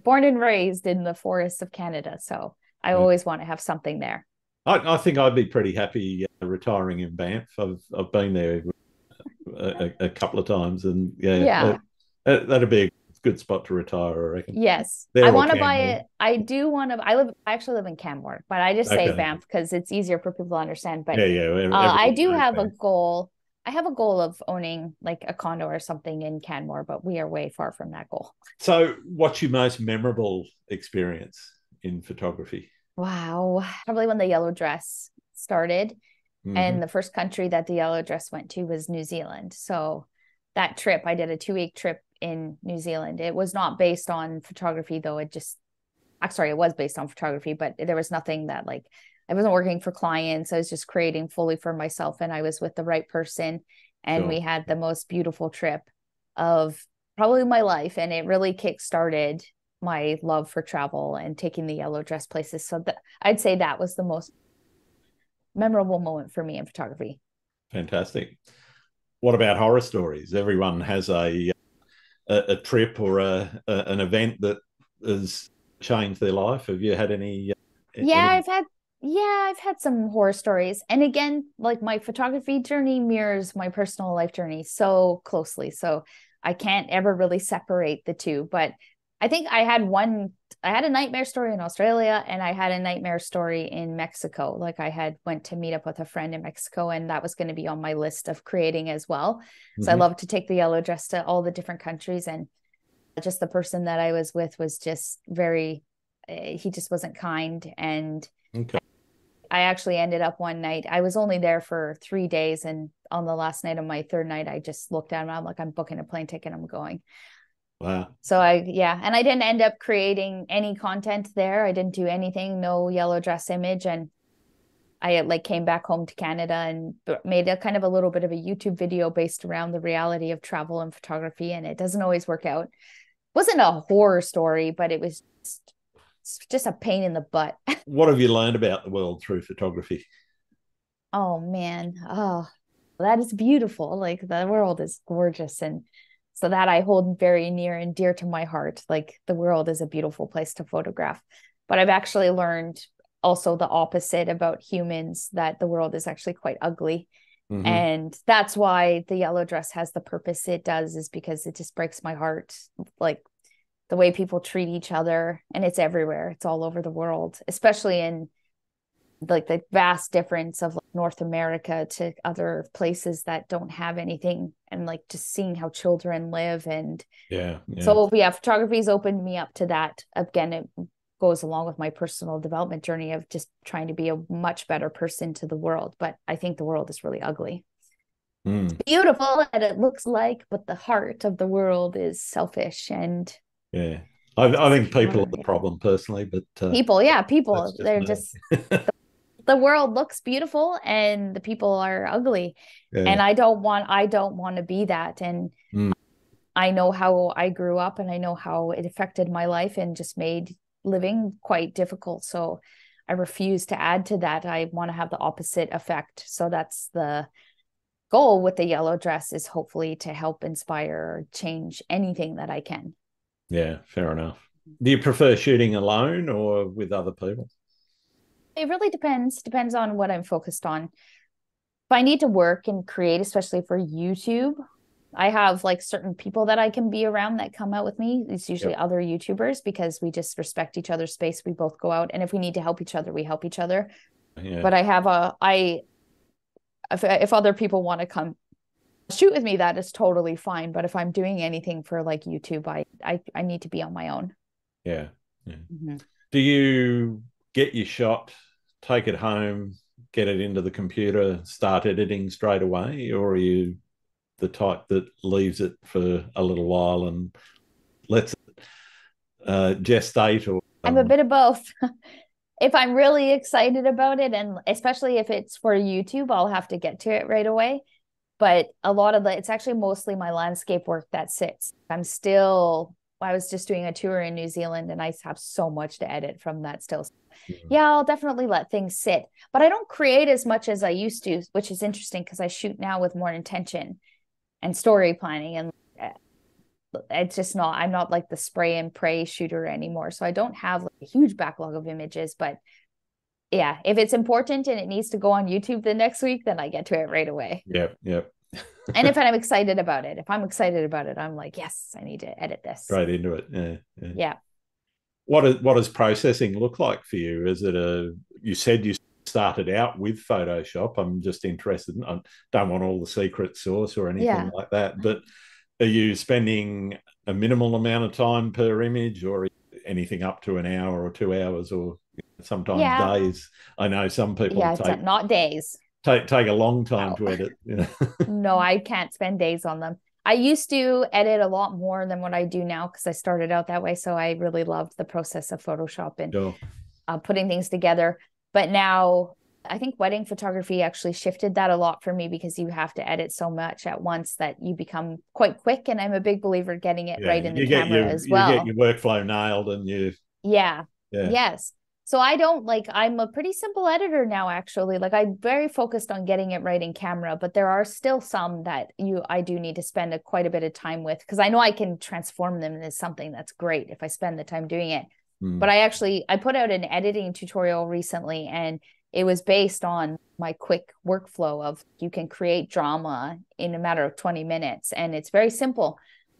born and raised in the forests of Canada. So I Yeah. always want to have something there. I think I'd be pretty happy retiring in Banff. I've been there a couple of times, and yeah, Yeah. that'd be a good spot to retire, I reckon. Yes. I There or want to buy Canmore. it. I actually live in Canmore, but I just say Okay. Banff because it's easier for people to understand. But Yeah, yeah. I Everybody do knows have a Banff. goal. I have a goal of owning like a condo or something in Canmore, but we are way far from that goal. So, what's your most memorable experience in photography? Wow. Probably when the yellow dress started. Hmm. And the first country that the yellow dress went to was New Zealand. So that trip, I did a 2 week trip in New Zealand. It was not based on photography, though. It was based on photography, but there was nothing that like, I wasn't working for clients. I was just creating fully for myself, and I was with the right person. And we Sure. had the most beautiful trip of probably my life. And it really kick-started my love for travel and taking the yellow dress places. So I'd say that was the most memorable moment for me in photography. Fantastic. What about horror stories? Everyone has a trip or an event that has changed their life. Have you had Yeah, any? I've had some horror stories. And again, like my photography journey mirrors my personal life journey so closely. So I can't ever really separate the two. But I think I had a nightmare story in Australia and I had a nightmare story in Mexico. Like I had went to meet up with a friend in Mexico and that was going to be on my list of creating as well. So I Mhm. love to take the yellow dress to all the different countries, and just the person that I was with was just he just wasn't kind. And Okay. I actually ended up one night, I was only there for 3 days. And on the last night of my third night, I just looked at him. I'm like, I'm booking a plane ticket. I'm going. Wow. So yeah. And I didn't end up creating any content there. I didn't do anything, no yellow dress image. And I like came back home to Canada and made a kind of a little bit of a YouTube video based around the reality of travel and photography, and it doesn't always work out. It wasn't a horror story, but it was just a pain in the butt. What have you learned about the world through photography? Oh man, oh, that is beautiful. Like the world is gorgeous, and so that I hold very near and dear to my heart. Like the world is a beautiful place to photograph. But I've actually learned also the opposite about humans, that the world is actually quite ugly. Mm-hmm. And that's why the yellow dress has the purpose it does, is because it just breaks my heart. Like the way people treat each other, and it's everywhere. It's all over the world, especially in like the vast difference of like North America to other places that don't have anything, and like just seeing how children live. And Yeah, yeah, so yeah, photography's opened me up to that. Again, it goes along with my personal development journey of just trying to be a much better person to the world. But I think the world is really ugly. mm, It's beautiful and it looks like, but the heart of the world is selfish and yeah. I think people are the yeah. problem personally, but People, yeah, that's people, just they're me. just, the world looks beautiful and the people are ugly. Yeah. And I don't want to be that. And Mm, I know how I grew up and I know how it affected my life and just made living quite difficult. So I refuse to add to that. I want to have the opposite effect. So that's the goal with the yellow dress, is hopefully to help inspire or change anything that I can. yeah, fair enough. Do you prefer shooting alone or with other people? It really depends on what I'm focused on. If I need to work and create, especially for YouTube, I have like certain people that I can be around that come out with me. It's usually Yep. other YouTubers because we just respect each other's space. We both go out, and if we need to help each other, we help each other. Yeah. But I have a I if other people want to come shoot with me, that is totally fine. But if I'm doing anything for like YouTube, I need to be on my own. Yeah. Yeah. Mm-hmm. Do you get your shot, take it home, get it into the computer, start editing straight away, or are you the type that leaves it for a little while and lets it gestate? Or I'm a bit of both. If I'm really excited about it, and especially if it's for YouTube, I'll have to get to it right away. But a lot of it's actually mostly my landscape work that sits. I was just doing a tour in New Zealand and I have so much to edit from that still. Yeah, I'll definitely let things sit, but I don't create as much as I used to, which is interesting because I shoot now with more intention and story planning. And it's just not, I'm not like the spray and pray shooter anymore. So I don't have like a huge backlog of images, but yeah, if it's important and it needs to go on YouTube the next week, then I get to it right away. yep, yep. And if I'm excited about it, I'm like, yes, I need to edit this. Straight into it. Yeah, yeah. Yeah. What does processing look like for you? Is it you said you started out with Photoshop. I'm just interested. I don't want all the secret sauce or anything Yeah. like that, but are you spending a minimal amount of time per image, or anything up to an hour or 2 hours, or sometimes Yeah. days? I know some people Yeah. It's not days. take a long time No, to edit. no, I can't spend days on them. I used to edit a lot more than what I do now because I started out that way. So I really loved the process of Photoshop and Sure. putting things together. But now I think wedding photography actually shifted that a lot for me because you have to edit so much at once that you become quite quick. And I'm a big believer getting it Yeah, right in the camera as you get well. your workflow nailed, and Yeah. yeah, Yes. So I don't like, I'm a pretty simple editor now, actually. Like I'm very focused on getting it right in camera, but there are still some that I do need to spend quite a bit of time with because I know I can transform them into something that's great if I spend the time doing it. But mm, I put out an editing tutorial recently and it was based on my quick workflow of you can create drama in a matter of 20 minutes and it's very simple.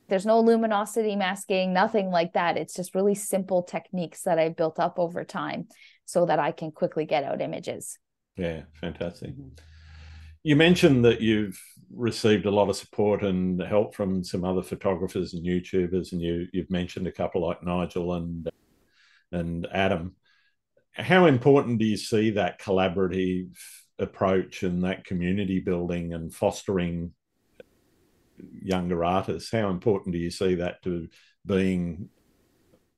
There's no luminosity masking, nothing like that. It's just really simple techniques that I've built up over time so that I can quickly get out images. yeah, fantastic. Mm-hmm. You mentioned that you've received a lot of support and help from some other photographers and YouTubers, and you've mentioned a couple like Nigel and Adam. How important do you see that collaborative approach and that community building and fostering younger artists? How important do you see that to being,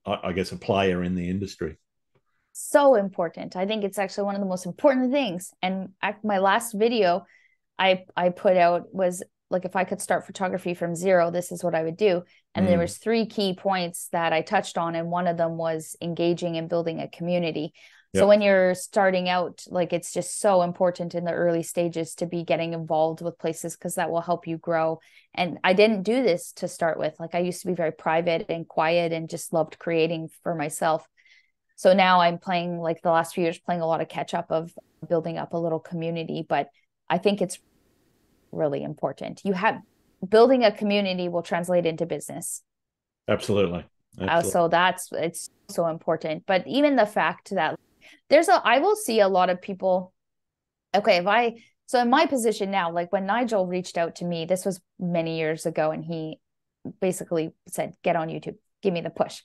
I guess, a player in the industry? So important. I think it's actually one of the most important things. And my last video I put out was like, if I could start photography from zero, this is what I would do. And there was three key points that I touched on, and one of them was engaging and building a community. So when you're starting out, like, it's just so important in the early stages to be getting involved with places, because that will help you grow. And I didn't do this to start with. Like, I used to be very private and quiet and just loved creating for myself. So now I'm playing, like the last few years, playing a lot of catch up of building up a little community. But I think it's really important. Building a community will translate into business. Absolutely. So it's so important. But even the fact that I will see a lot of people. Okay, so in my position now, like when Nigel reached out to me, this was many years ago, and he basically said, get on YouTube, give me the push.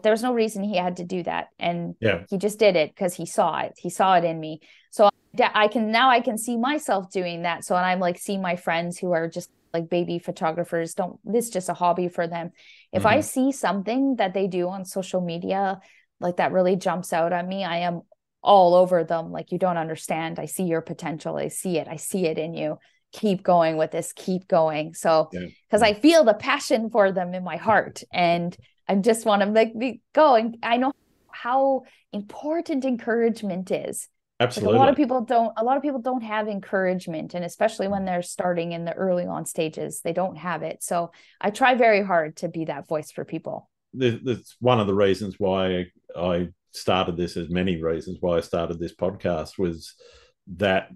There was no reason he had to do that. And he just did it because he saw it in me. So I can see myself doing that. So, and I'm like, see my friends who are just like baby photographers, this is just a hobby for them. If I see something that they do on social media, like that really jumps out at me, I am all over them. Like, you don't understand. I see your potential. I see it in you. Keep going with this, keep going. So, because I feel the passion for them in my heart, and I just want to like go. And I know how important encouragement is. Absolutely. Like, a lot of people don't have encouragement, and especially when they're starting in the early on stages, they don't have it. So I try very hard to be that voice for people. That's one of the reasons why I started this, as many reasons why I started this podcast, was that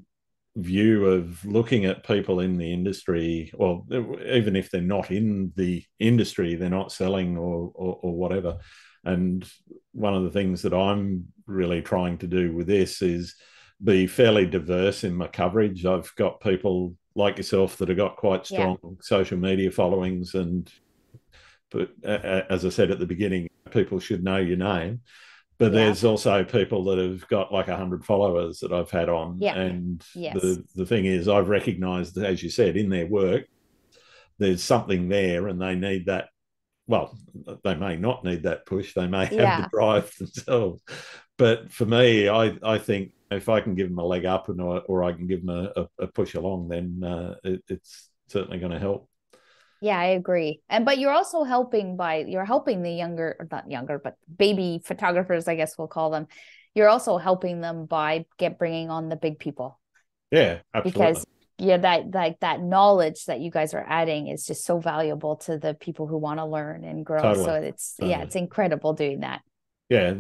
view of looking at people in the industry, or even if they're not in the industry, they're not selling or whatever. And one of the things that I'm really trying to do with this is be fairly diverse in my coverage. I've got people like yourself that have got quite strong social media followings, but as I said at the beginning, people should know your name. But there's also people that have got like 100 followers that I've had on. And the thing is, I've recognised, as you said, in their work, there's something there, and they need that. Well, they may not need that push. They may have the drive themselves. But for me, I think if I can give them a leg up, or I can give them a push along, then it's certainly going to help. Yeah, I agree. But you're also helping the not younger, but baby photographers, I guess we'll call them. You're also helping them by bringing on the big people. Yeah, absolutely. Because that knowledge that you guys are adding is just so valuable to the people who want to learn and grow. Totally. So it's incredible doing that. Yeah,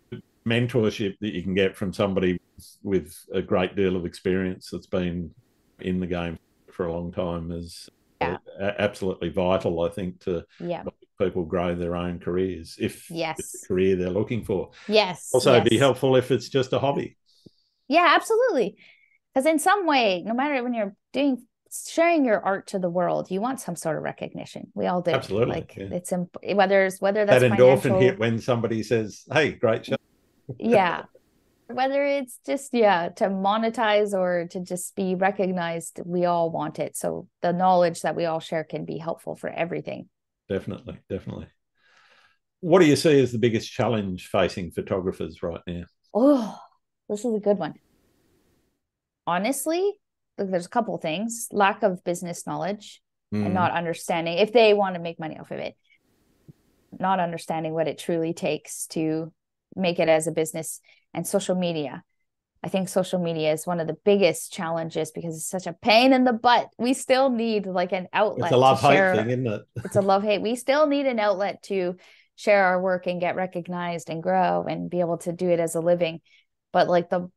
the mentorship that you can get from somebody with a great deal of experience that's been in the game for a long time is absolutely vital, I think, to help people grow their own careers, if it's the career they're looking for. Also be helpful if it's just a hobby. Yeah, absolutely. Because in some way, no matter when you're sharing your art to the world, you want some sort of recognition. We all do. Absolutely. Like it's whether that's that endorphin hit when somebody says, "Hey, great show." Yeah. Whether it's just to monetize or to just be recognized, we all want it. So the knowledge that we all share can be helpful for everything. Definitely. What do you see as the biggest challenge facing photographers right now? Oh, this is a good one. Honestly, there's a couple of things. Lack of business knowledge and not understanding, if they want to make money off of it, not understanding what it truly takes to make it as a business. And social media. I think social media is one of the biggest challenges because it's such a pain in the butt. We still need like an outlet. It's a love-hate thing, isn't it? It's a love-hate. We still need an outlet to share our work and get recognized and grow and be able to do it as a living. But like the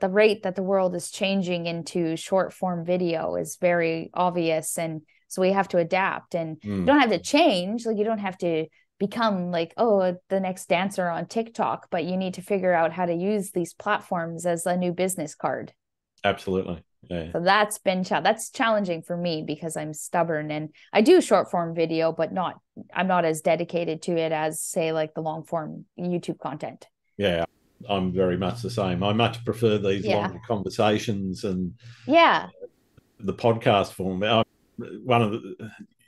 rate that the world is changing into short form video is very obvious. And so we have to adapt, and you don't have to change. Like, you don't have to become like, the next dancer on TikTok, but you need to figure out how to use these platforms as a new business card. Absolutely. Yeah. So that's challenging for me because I'm stubborn, and I do short form video, but I'm not as dedicated to it as, say, like the long form YouTube content. Yeah, I'm very much the same. I much prefer these longer conversations and the podcast form.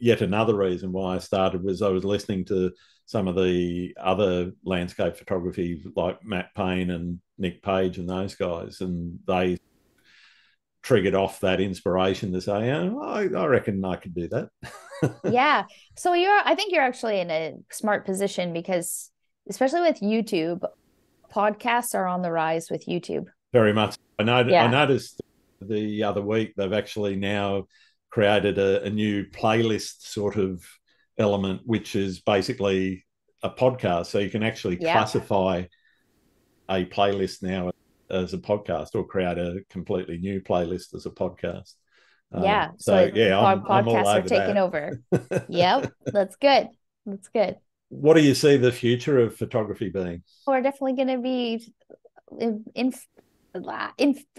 Yet another reason why I started was I was listening to some of the other landscape photography like Matt Payne and Nick Page and those guys, and they triggered off that inspiration to say, oh, I reckon I could do that. Yeah. So I think you're actually in a smart position because especially with YouTube, podcasts are on the rise with YouTube. Very much. I Yeah. noticed the other week they've actually now created a new playlist sort of element, which is basically a podcast. So you can actually Yeah. classify a playlist now as a podcast or create a completely new playlist as a podcast. Yeah. So So yeah, I'm all podcasts are over taking that. over. Yep. That's good. That's good. What do you see the future of photography being? We're definitely going to be in,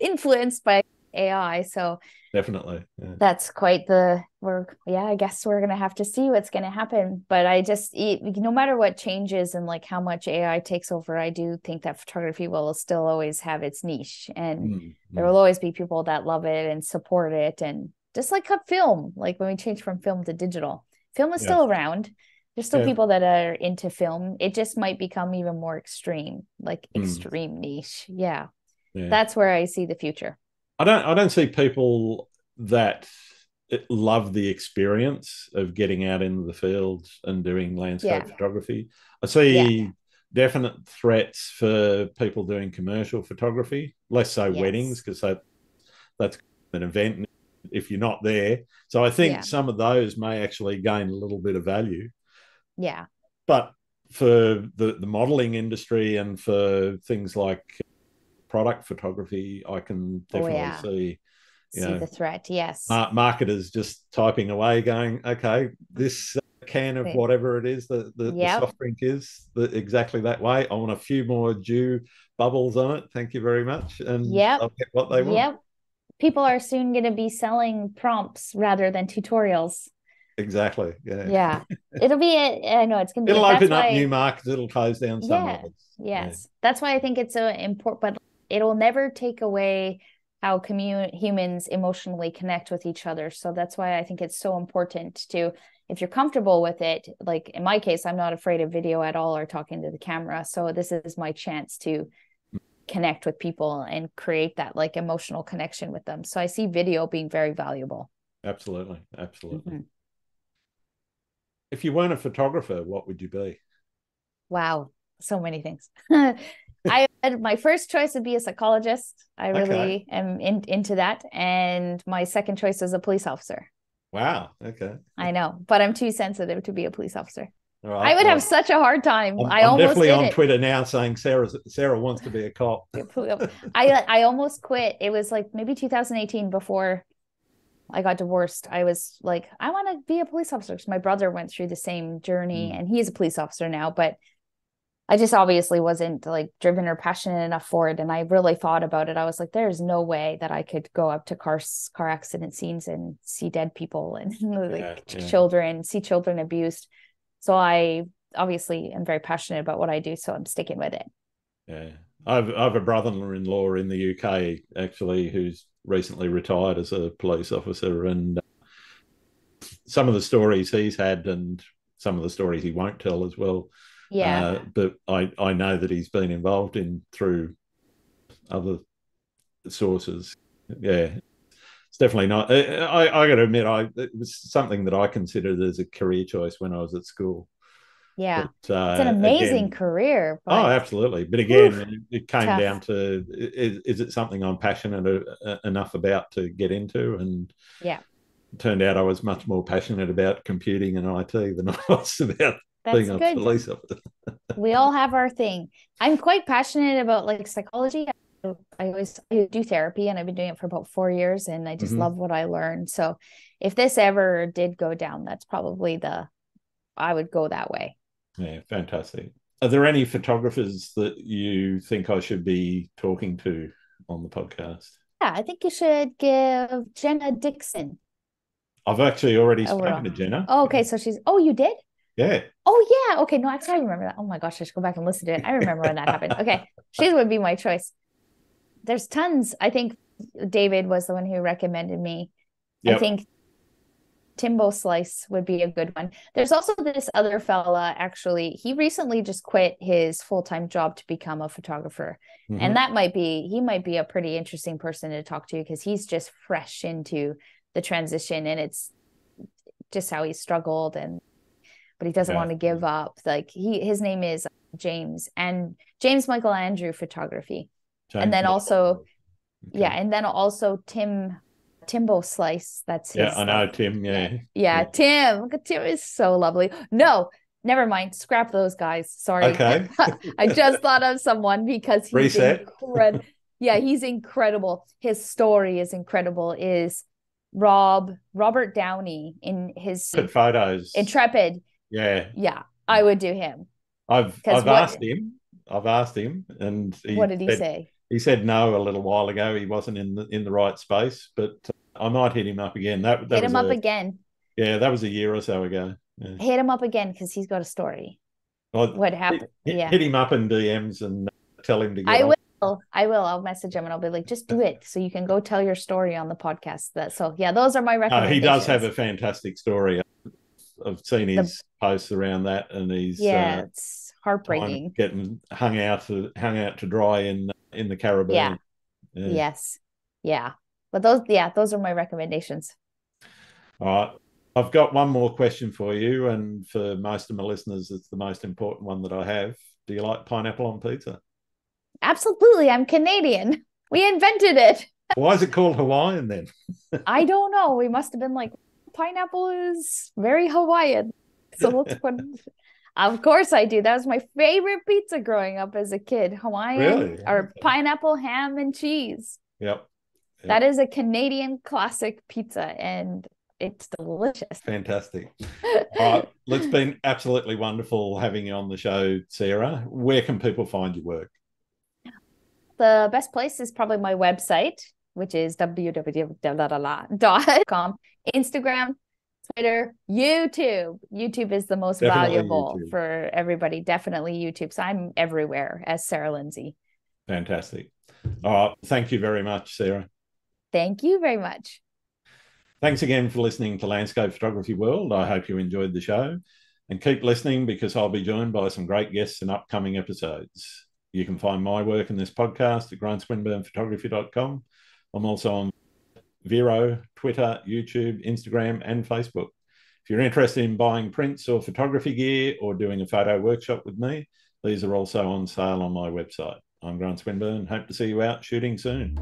influenced by AI. So Definitely. Yeah. that's quite I guess we're gonna have to see what's gonna happen. But no matter what changes and like how much AI takes over, I do think that photography will still always have its niche, and there will always be people that love it and support it. And just like film, like when we change from film to digital, film is Yeah. still around. There's still Yeah. people that are into film. It just might become even more extreme, like extreme niche. Yeah. That's where I see the future. I don't see people that love the experience of getting out into the field and doing landscape photography. I see definite threats for people doing commercial photography, less so weddings, because that's an event if you're not there. So I think some of those may actually gain a little bit of value. Yeah. But for the modeling industry and for things like product photography, I can definitely see the threat. Yes. Marketers just typing away, going, okay, this can of whatever it is, the soft drink is exactly that way. I want a few more dew bubbles on it. Thank you very much. And they'll get what they want. People are soon going to be selling prompts rather than tutorials. Exactly. Yeah. It'll be I know it's going to be. It'll open up new markets. It'll close down some others. Yes. That's why I think it's so important, but it'll never take away how humans emotionally connect with each other. So that's why I think it's so important to, if you're comfortable with it, like in my case, I'm not afraid of video at all or talking to the camera. So this is my chance to connect with people and create that like emotional connection with them. So I see video being very valuable. Absolutely. If you weren't a photographer, what would you be? Wow. So many things. My first choice would be a psychologist. I really am into that. And my second choice is a police officer. Wow. Okay. I know, but I'm too sensitive to be a police officer. Right, I would have such a hard time. I'm definitely on Twitter now saying Sarah wants to be a cop. I almost quit. It was like maybe 2018 before I got divorced. I was like, I want to be a police officer because my brother went through the same journey and he is a police officer now, but I just obviously wasn't like driven or passionate enough for it. And I really thought about it. I was like, there's no way that I could go up to car accident scenes and see dead people and children, see children abused. So I obviously am very passionate about what I do. So I'm sticking with it. Yeah. I have a brother-in-law in the UK, actually, who's recently retired as a police officer. And some of the stories he's had and some of the stories he won't tell as well. But I know that he's been involved in through other sources. Yeah, it's definitely not. I got to admit, it was something that I considered as a career choice when I was at school. Yeah, but, it's an amazing career. But, absolutely. But again, it came down to is it something I'm passionate enough about to get into? And it turned out I was much more passionate about computing and IT than I was about being a police officer. We all have our thing. I'm quite passionate about like psychology. I do therapy and I've been doing it for about 4 years and I just love what I learned. So if this ever did go down, that's probably I would go that way. Yeah, fantastic. Are there any photographers that you think I should be talking to on the podcast? Yeah, I think you should give Jenna Dixon. I've actually already spoken to Jenna. Oh, okay. So you did? Yeah. Oh, yeah. Okay. No, actually, I remember that. Oh my gosh, I should go back and listen to it. I remember when that happened. Okay. She would be my choice. There's tons. I think David was the one who recommended me. Yep. I think Timbo Slice would be a good one. There's also this other fella, actually. He recently just quit his full-time job to become a photographer. Mm-hmm. And he might be a pretty interesting person to talk to because he's just fresh into the transition, and it's just how he struggled, but he doesn't want to give up. Like his name is James Michael Andrew Photography. And then also Timbo Slice. That's his. Yeah, I know Tim. Yeah. Tim is so lovely. No, never mind. Scrap those guys. Sorry. Okay. I just thought of someone because he's incredible. Yeah, he's incredible. His story is incredible. Is Robert Downey in his photos. Intrepid. Yeah. I would do him. I've asked him, and what did he say? He said no a little while ago. He wasn't in the right space, but I might hit him up again. Hit him up again. Yeah, that was a year or so ago. Yeah. Hit him up again because he's got a story. What happened? Hit him up in DMs and tell him to get I will. I'll message him and I'll be like, just do it so you can go tell your story on the podcast. Those are my recommendations. He does have a fantastic story. I've seen his posts around that, and he's it's heartbreaking. Getting hung out to dry in the Caribbean. Yeah. Yes. Yeah. But those are my recommendations. All right. I've got one more question for you, and for most of my listeners, it's the most important one that I have. Do you like pineapple on pizza? Absolutely. I'm Canadian. We invented it. Why is it called Hawaiian then? I don't know. We must have been like, pineapple is very Hawaiian. So let's put. Of course I do. That was my favorite pizza growing up as a kid. Hawaiian or pineapple, ham, and cheese. Yep. That is a Canadian classic pizza, and it's delicious. Fantastic. All right. Well, it's been absolutely wonderful having you on the show, Sarah. Where can people find your work? The best place is probably my website, which is www.com. Instagram, Twitter, YouTube. YouTube is the most valuable for everybody. Definitely YouTube. So I'm everywhere as Sarah Lyndsay. Fantastic. All right. Thank you very much, Sarah. Thank you very much. Thanks again for listening to Landscape Photography World. I hope you enjoyed the show, and keep listening because I'll be joined by some great guests in upcoming episodes. You can find my work in this podcast at grantswinburnphotography.com. I'm also on Vero, Twitter, YouTube, Instagram, and Facebook. If you're interested in buying prints or photography gear or doing a photo workshop with me, these are also on sale on my website. I'm Grant Swinburne. Hope to see you out shooting soon.